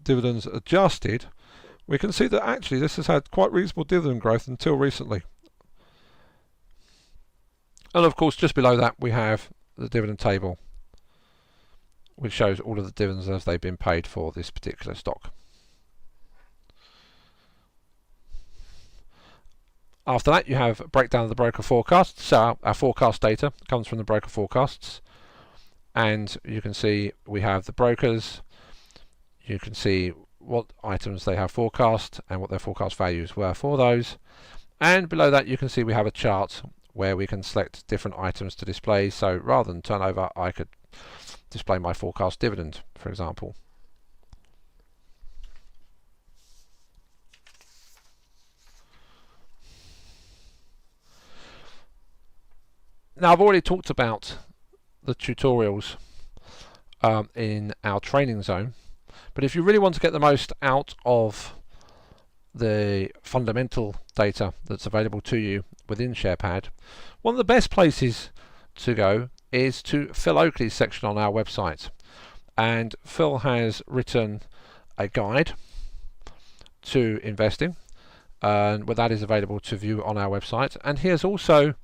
dividends adjusted, we can see that actually this has had quite reasonable dividend growth until recently. And of course just below that we have the dividend table, which shows all of the dividends as they've been paid for this particular stock. After that you have a breakdown of the broker forecasts. So our forecast data comes from the broker forecasts, and you can see we have the brokers. You can see what items they have forecast and what their forecast values were for those, and below that you can see we have a chart where we can select different items to display. So rather than turnover, I could display my forecast dividend, for example. Now I've already talked about the tutorials in our training zone, but if you really want to get the most out of the fundamental data that's available to you within SharePad, one of the best places to go is to Phil Oakley's section on our website. And Phil has written a guide to investing, and that is available to view on our website. And he has also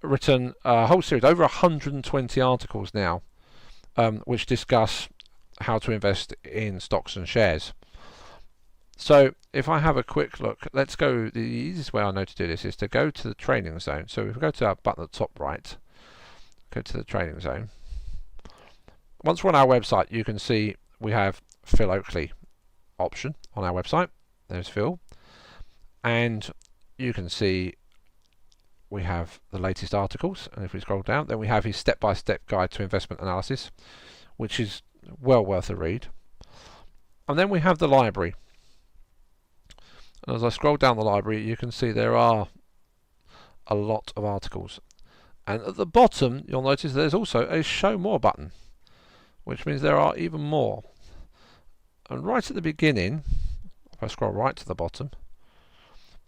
written a whole series, over 120 articles now, which discuss how to invest in stocks and shares. So if I have a quick look, let's go, the easiest way I know to do this is to go to the training zone. So if we go to our button at the top right, go to the training zone. Once we're on our website, you can see we have Phil Oakley option on our website. There's Phil, and you can see we have the latest articles, and if we scroll down, then we have his step-by-step guide to investment analysis, which is well worth a read. And then we have the library, and as I scroll down the library you can see there are a lot of articles, and at the bottom you'll notice there's also a show more button, which means there are even more. And right at the beginning, if I scroll right to the bottom,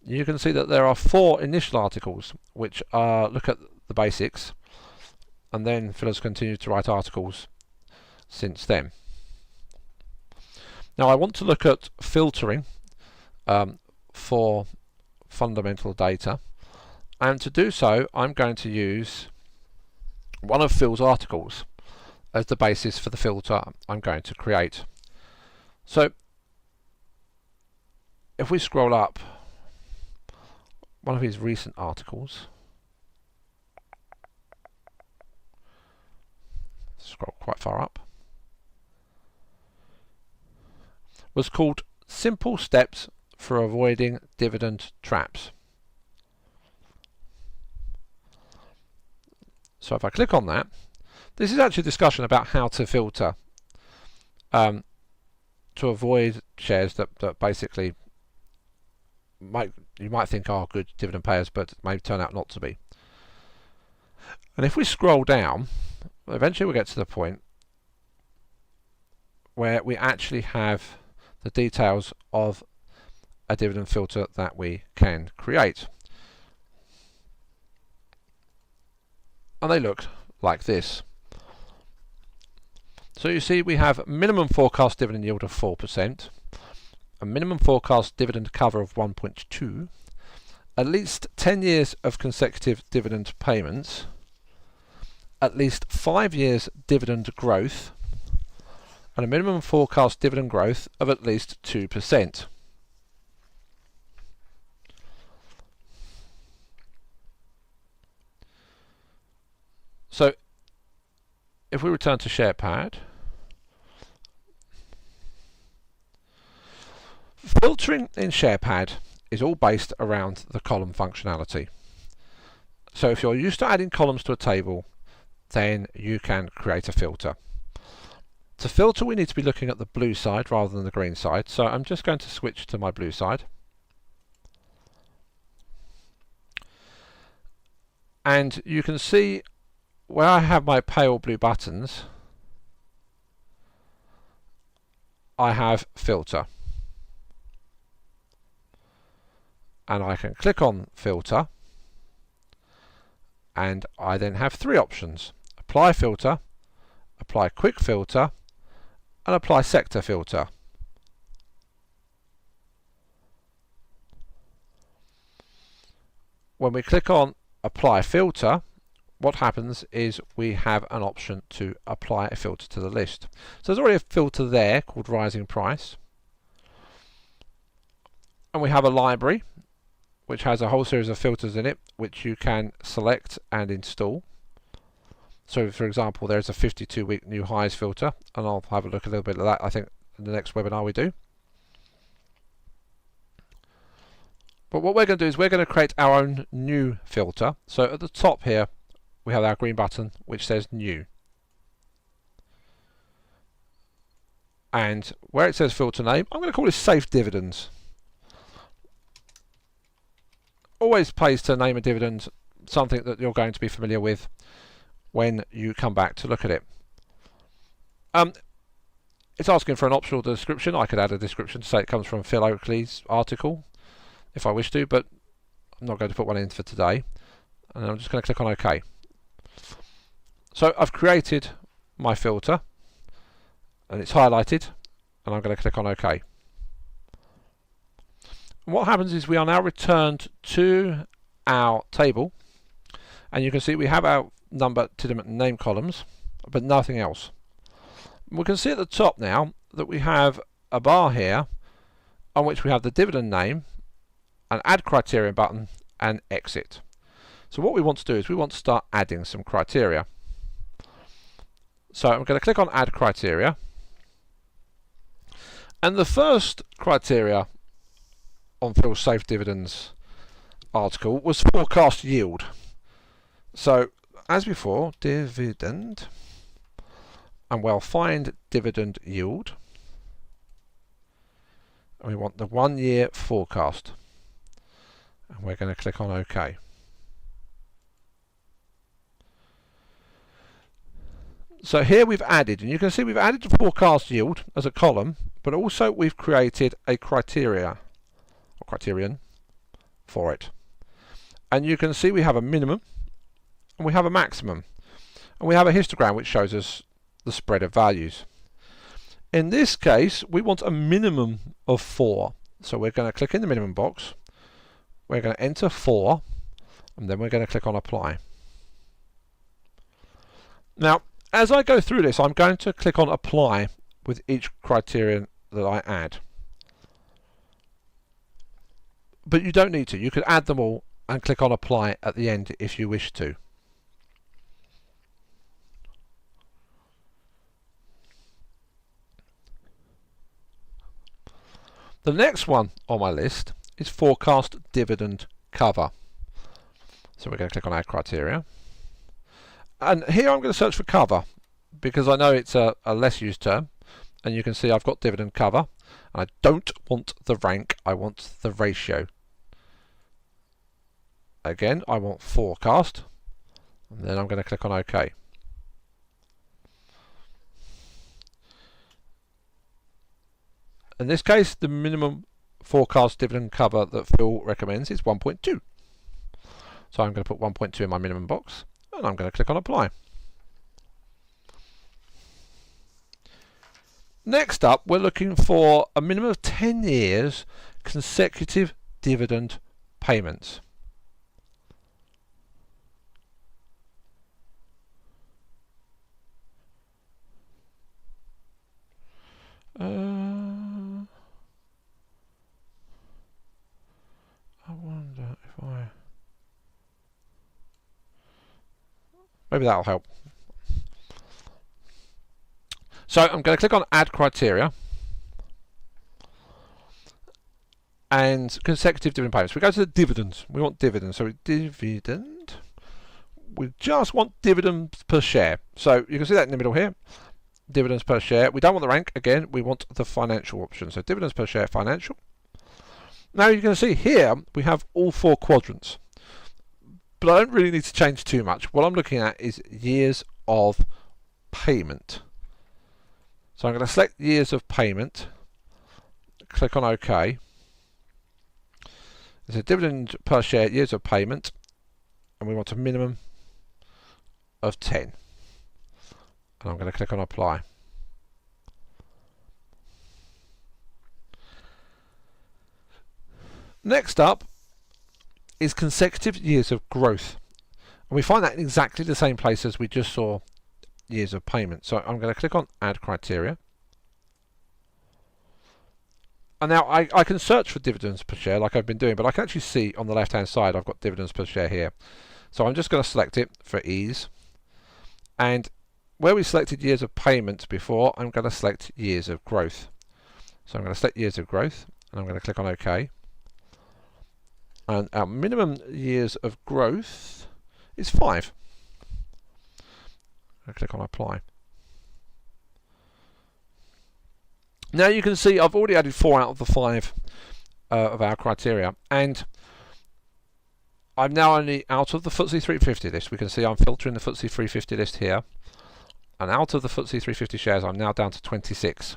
you can see that there are 4 initial articles which look at the basics, and then Phil has continued to write articles since then. Now I want to look at filtering for fundamental data, and to do so I'm going to use one of Phil's articles as the basis for the filter I'm going to create. So if we scroll up, one of his recent articles, scroll quite far up, was called Simple Steps for Avoiding Dividend Traps. So if I click on that, this is actually a discussion about how to filter to avoid shares that basically you might think are good dividend payers, but may turn out not to be. And if we scroll down, eventually we'll get to the point where we actually have the details of a dividend filter that we can create. And they look like this. So you see we have minimum forecast dividend yield of 4%, a minimum forecast dividend cover of 1.2, at least 10 years of consecutive dividend payments, at least 5 years dividend growth, and a minimum forecast dividend growth of at least 2%. So if we return to SharePad, filtering in SharePad is all based around the column functionality. So if you're used to adding columns to a table, then you can create a filter. To filter, we need to be looking at the blue side rather than the green side. So I'm just going to switch to my blue side. And you can see where I have my pale blue buttons, I have filter. And I can click on filter, and I then have three options: apply filter, apply quick filter, and apply sector filter. When we click on apply filter, what happens is we have an option to apply a filter to the list. So there's already a filter there called rising price, and we have a library which has a whole series of filters in it which you can select and install. So for example, there's a 52-week new highs filter, and I'll have a look a little bit at that I think in the next webinar we do. But what we're going to do is we're going to create our own new filter. So at the top here we have our green button which says new, and where it says filter name, I'm going to call this safe dividends. Always pays to name a dividend something that you're going to be familiar with when you come back to look at it. It's asking for an optional description. I could add a description to say it comes from Phil Oakley's article if I wish to, but I'm not going to put one in for today, and I'm just going to click on OK. So I've created my filter and it's highlighted, and I'm going to click on OK. And what happens is we are now returned to our table, and you can see we have our number, TIDM and name columns, but nothing else. We can see at the top now that we have a bar here on which we have the dividend name, an add criteria button, and exit. So what we want to do is we want to start adding some criteria. So I'm going to click on add criteria, and the first criteria on Phil's Safe Dividends article was forecast yield. So as before, dividend, and we'll find dividend yield, and we want the 1 year forecast, and we're going to click on OK. So here we've added, and you can see we've added the forecast yield as a column, but also we've created a criterion for it. And you can see we have a minimum and we have a maximum, and we have a histogram which shows us the spread of values. In this case we want a minimum of 4, so we're going to click in the minimum box, we're going to enter 4, and then we're going to click on apply. Now as I go through this, I'm going to click on apply with each criterion that I add. But you don't need to. You could add them all and click on apply at the end if you wish to. The next one on my list is forecast dividend cover. So we're going to click on add criteria. And here I'm going to search for cover because I know it's a less used term. And you can see I've got dividend cover. And I don't want the rank, I want the ratio. Again, I want forecast. And then I'm going to click on OK. In this case, the minimum forecast dividend cover that Phil recommends is 1.2. So I'm going to put 1.2 in my minimum box, and I'm going to click on apply. Next up, we're looking for a minimum of 10 years consecutive dividend payments. I wonder if maybe that'll help. So I'm going to click on add criteria and consecutive dividend payments. We go to the dividends. We want dividends. So dividend. We just want dividends per share. So you can see that in the middle here. Dividends per share. We don't want the rank. Again, we want the financial option. So dividends per share financial. Now you can see here we have all 4 quadrants. But I don't really need to change too much. What I'm looking at is years of payment. So I'm going to select years of payment, click on OK. There's a dividend per share, years of payment, and we want a minimum of 10. And I'm going to click on apply. Next up is consecutive years of growth. And we find that in exactly the same place as we just saw years of payment. So I'm going to click on add criteria. And now I can search for dividends per share like I've been doing, but I can actually see on the left hand side I've got dividends per share here. So I'm just going to select it for ease. And where we selected years of payment before, I'm going to select years of growth. So I'm going to select years of growth and I'm going to click on OK. And our minimum years of growth is 5. I click on apply. Now you can see I've already added 4 out of the 5 of our criteria, and I'm now only out of the FTSE 350 list. We can see I'm filtering the FTSE 350 list here, and out of the FTSE 350 shares I'm now down to 26.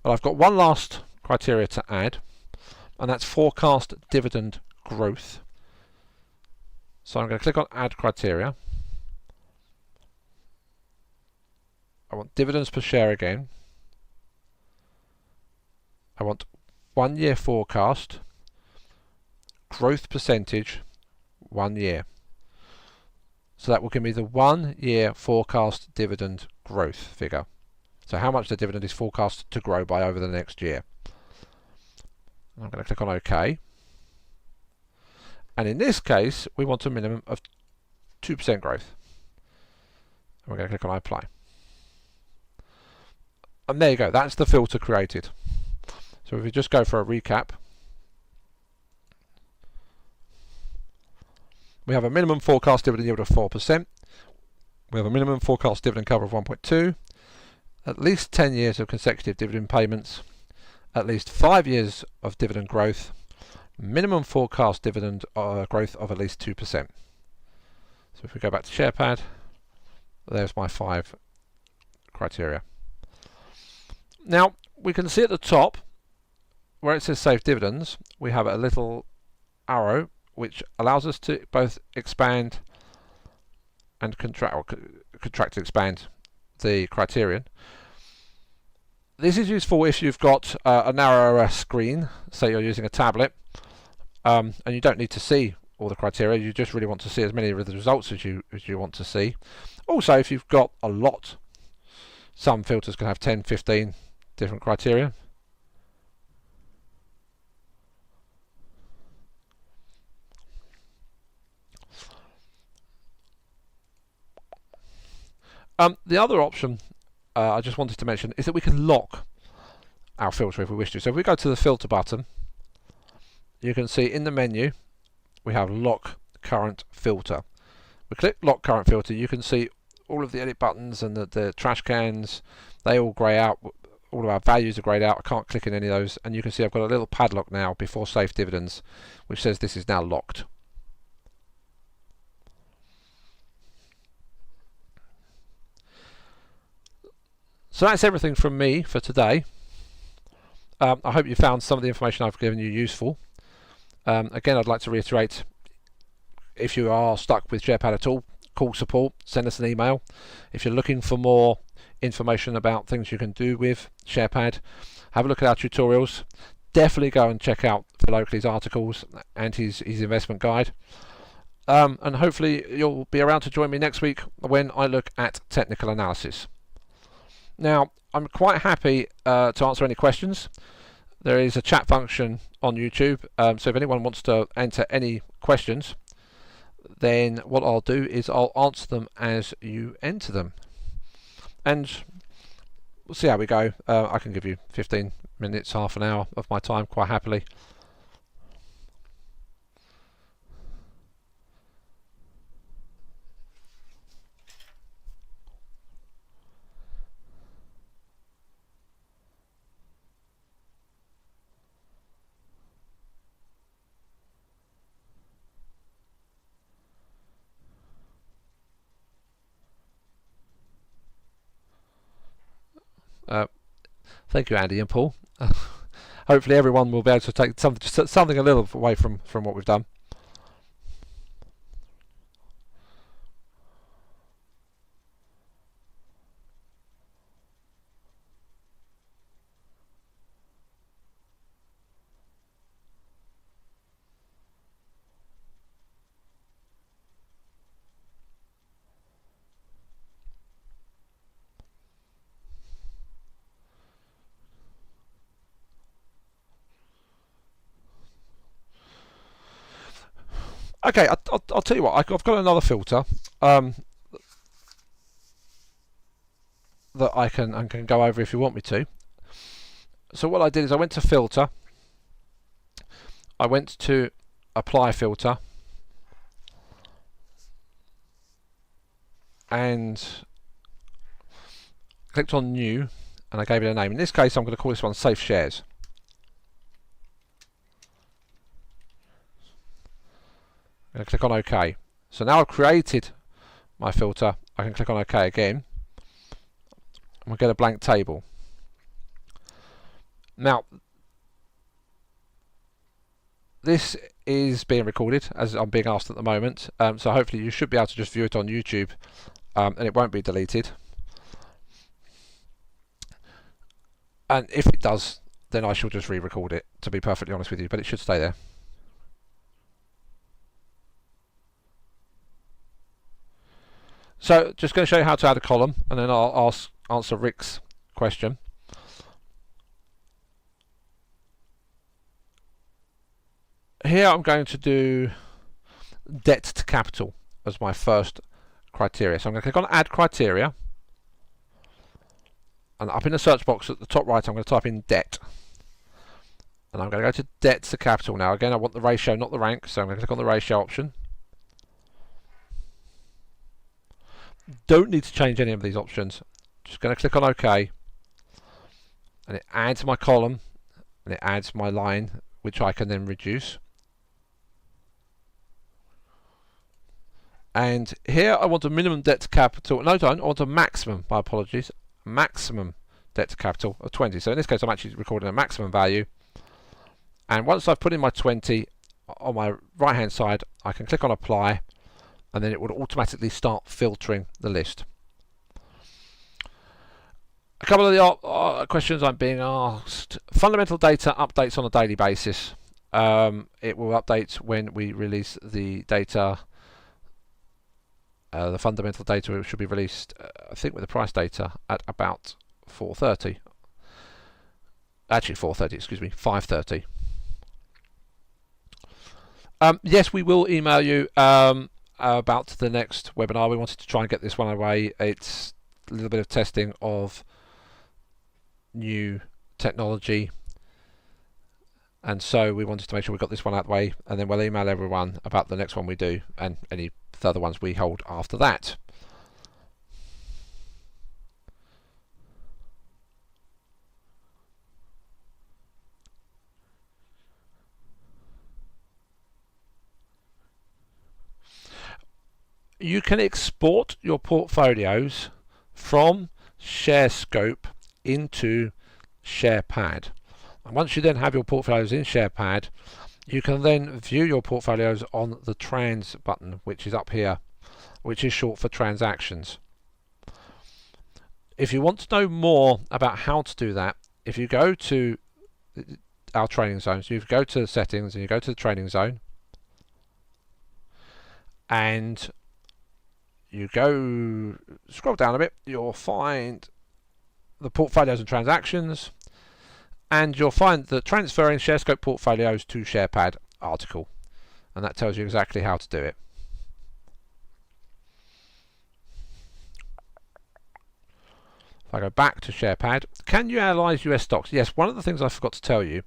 But I've got one last criteria to add, and that's forecast dividend growth. So I'm going to click on add criteria. I want dividends per share again. I want 1 year forecast, growth percentage, 1 year. So that will give me the 1 year forecast dividend growth figure. So how much the dividend is forecast to grow by over the next year. I'm going to click on OK. And in this case, we want a minimum of 2% growth. And we're going to click on apply. And there you go, that's the filter created. So if we just go for a recap, we have a minimum forecast dividend yield of 4%. We have a minimum forecast dividend cover of 1.2, at least 10 years of consecutive dividend payments, at least 5 years of dividend growth, minimum forecast dividend growth of at least 2%. So if we go back to SharePad, there's my 5 criteria. Now we can see at the top where it says save dividends, we have a little arrow which allows us to both expand and contract, or contract and expand the criterion. This is useful if you've got a narrower screen, say you're using a tablet, and you don't need to see all the criteria, you just really want to see as many of the results as you want to see. Also, if you've got a lot, some filters can have 10, 15 different criteria. The other option I just wanted to mention is that we can lock our filter if we wish to. So if we go to the filter button, you can see in the menu we have lock current filter. We click lock current filter, you can see all of the edit buttons and the trash cans, they all grey out. All of our values are greyed out. I can't click in any of those, and you can see I've got a little padlock now before save dividends which says this is now locked. So that's everything from me for today. I hope you found some of the information I've given you useful. Again, I'd like to reiterate, if you are stuck with SharePad at all, call support, send us an email. If you're looking for more information about things you can do with SharePad, have a look at our tutorials. Definitely go and check out Phil Oakley's articles and his investment guide. And hopefully you'll be around to join me next week when I look at technical analysis. Now, I'm quite happy to answer any questions. There is a chat function on YouTube, so if anyone wants to enter any questions, then what I'll do is I'll answer them as you enter them. And we'll see how we go. I can give you 15 minutes, half an hour of my time quite happily. Thank you, Andy and Paul. Hopefully everyone will be able to take something a little away from what we've done. Okay, I'll tell you what, I've got another filter that I can go over if you want me to. So what I did is I went to filter, I went to apply filter, and clicked on new, and I gave it a name. In this case I'm going to call this one Safe Shares. I'm going to click on OK. So now I've created my filter, I can click on OK again, and we'll get a blank table. Now, this is being recorded as I'm being asked at the moment, so hopefully you should be able to just view it on YouTube, and it won't be deleted. And if it does, then I shall just re-record it, to be perfectly honest with you, but it should stay there. So just going to show you how to add a column, and then I'll answer Rick's question. Here I'm going to do debt to capital as my first criteria. So I'm going to click on add criteria, and up in the search box at the top right I'm going to type in debt, and I'm going to go to debt to capital. Now again, I want the ratio, not the rank, so I'm going to click on the ratio option. Don't need to change any of these options. Just going to click on OK, and it adds my column and it adds my line, which I can then reduce. And here I want a minimum debt to capital. No, I don't. I want a maximum. My apologies. Maximum debt to capital of 20. So in this case, I'm actually recording a maximum value. And once I've put in my 20 on my right hand side, I can click on apply, and then it would automatically start filtering the list. A couple of the questions I'm being asked. Fundamental data updates on a daily basis. It will update when we release the data. The fundamental data should be released, I think, with the price data at about 4:30. Actually 4:30, excuse me, 5:30. Yes, we will email you about the next webinar. We wanted to try and get this one away. It's a little bit of testing of new technology, and so we wanted to make sure we got this one out of the way, and then we'll email everyone about the next one we do and any further ones we hold after that. You can export your portfolios from ShareScope into SharePad. And once you then have your portfolios in SharePad, you can then view your portfolios on the Trans button, which is up here, which is short for transactions. If you want to know more about how to do that, if you go to our training zone, so you go to the settings and you go to the training zone, and you go scroll down a bit, you'll find the portfolios and transactions, and you'll find the transferring ShareScope portfolios to SharePad article, and that tells you exactly how to do it. If I go back to SharePad, can you analyze US stocks? Yes, one of the things I forgot to tell you,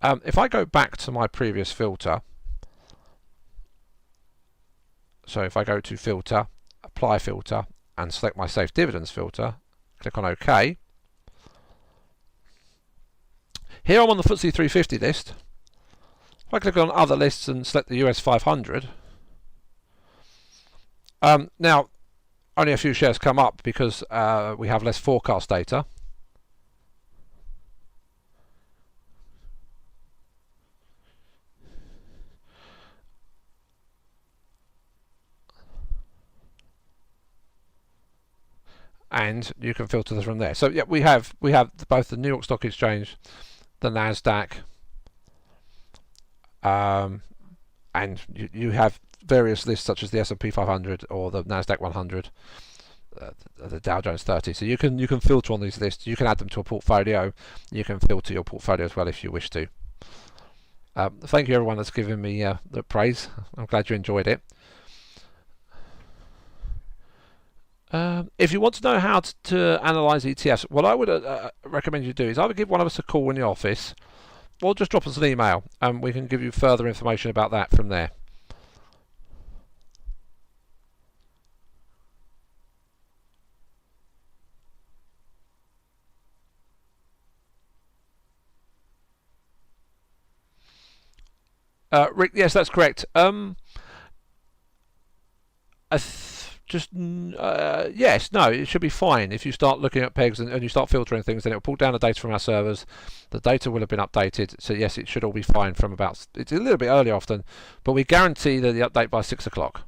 if I go back to my previous filter, so if I go to filter, apply filter, and select my safe dividends filter, click on OK. Here I'm on the FTSE 350 list. If I click on other lists and select the US 500, now only a few shares come up because we have less forecast data. And you can filter them from there. So yeah, we have both the New York Stock Exchange, the Nasdaq, and you have various lists such as the S&P 500 or the Nasdaq 100, the Dow Jones 30. So you can filter on these lists. You can add them to a portfolio. You can filter your portfolio as well if you wish to. Thank you everyone that's given me the praise. I'm glad you enjoyed it. If you want to know how to analyse ETFs, what I would recommend you do is either give one of us a call in the office or just drop us an email and we can give you further information about that from there. Rick, yes, that's correct. Yes, no, it should be fine. If you start looking at pegs and you start filtering things, then it will pull down the data from our servers. The data will have been updated, so yes, it should all be fine from about, it's a little bit early often, but we guarantee that the update by 6 o'clock.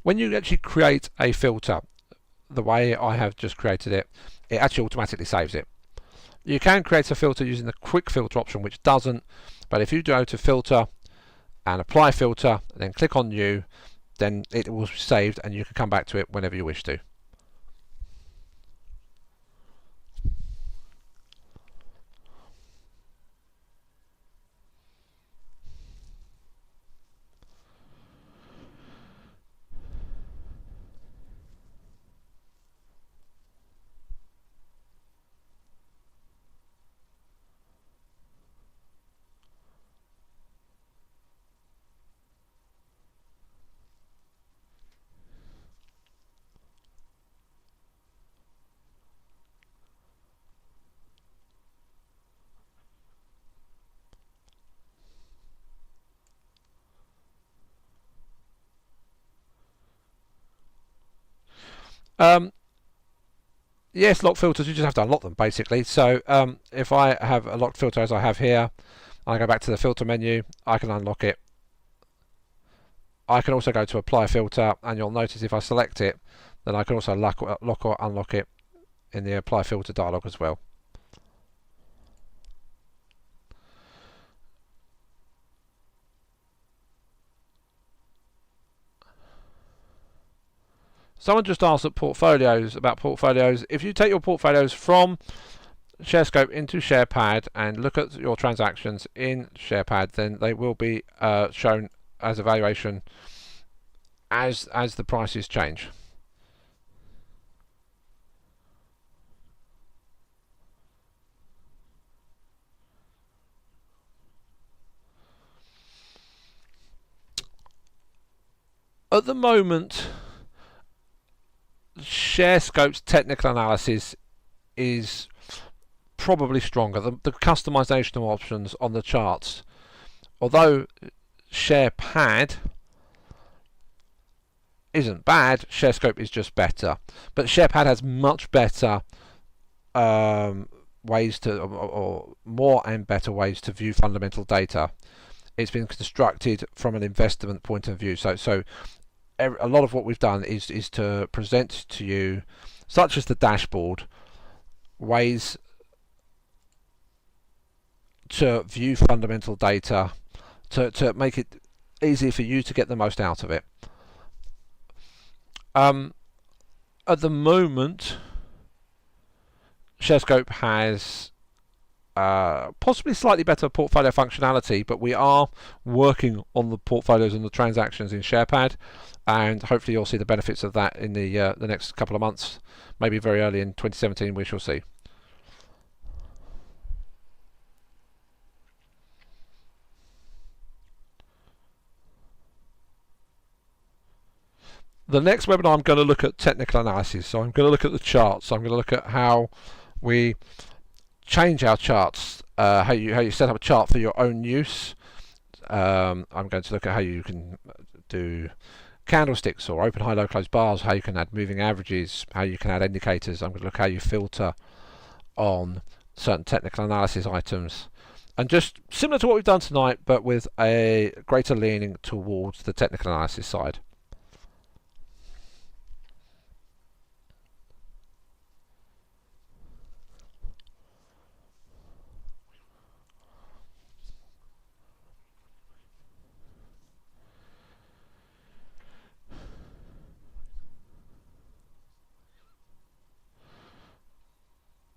When you actually create a filter, the way I have just created it, it actually automatically saves it. You can create a filter using the quick filter option, which doesn't, but if you go to filter and apply filter, and then click on new, then it will be saved and you can come back to it whenever you wish to. Yes, lock filters, you just have to unlock them basically. So if I have a locked filter as I have here, and I go back to the filter menu, I can unlock it. I can also go to apply filter, and you'll notice if I select it, then I can also lock or unlock it in the apply filter dialog as well. Someone just asked about portfolios. If you take your portfolios from ShareScope into SharePad and look at your transactions in SharePad, then they will be shown as a valuation as the prices change. At the moment, ShareScope's technical analysis is probably stronger. The customization options on the charts, although SharePad isn't bad, ShareScope is just better. But SharePad has much better ways to, or more and better ways to view fundamental data. It's been constructed from an investment point of view. So a lot of what we've done is to present to you, such as the dashboard, ways to view fundamental data to make it easy for you to get the most out of it. At the moment, ShareScope has possibly slightly better portfolio functionality, but we are working on the portfolios and the transactions in SharePad, and hopefully you'll see the benefits of that in the next couple of months, maybe very early in 2017. We shall see. The next webinar, I'm going to look at technical analysis. So I'm going to look at the charts. I'm going to look at how we change our charts, how you set up a chart for your own use. I'm going to look at how you can do candlesticks or open, high, low, close bars, how you can add moving averages, how you can add indicators. I'm going to look at how you filter on certain technical analysis items. And just similar to what we've done tonight, but with a greater leaning towards the technical analysis side.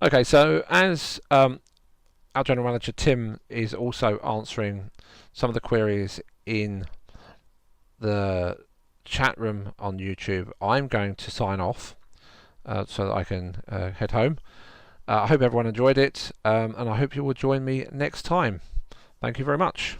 Okay, so as our General Manager Tim is also answering some of the queries in the chat room on YouTube, I'm going to sign off so that I can head home. I hope everyone enjoyed it, and I hope you will join me next time. Thank you very much.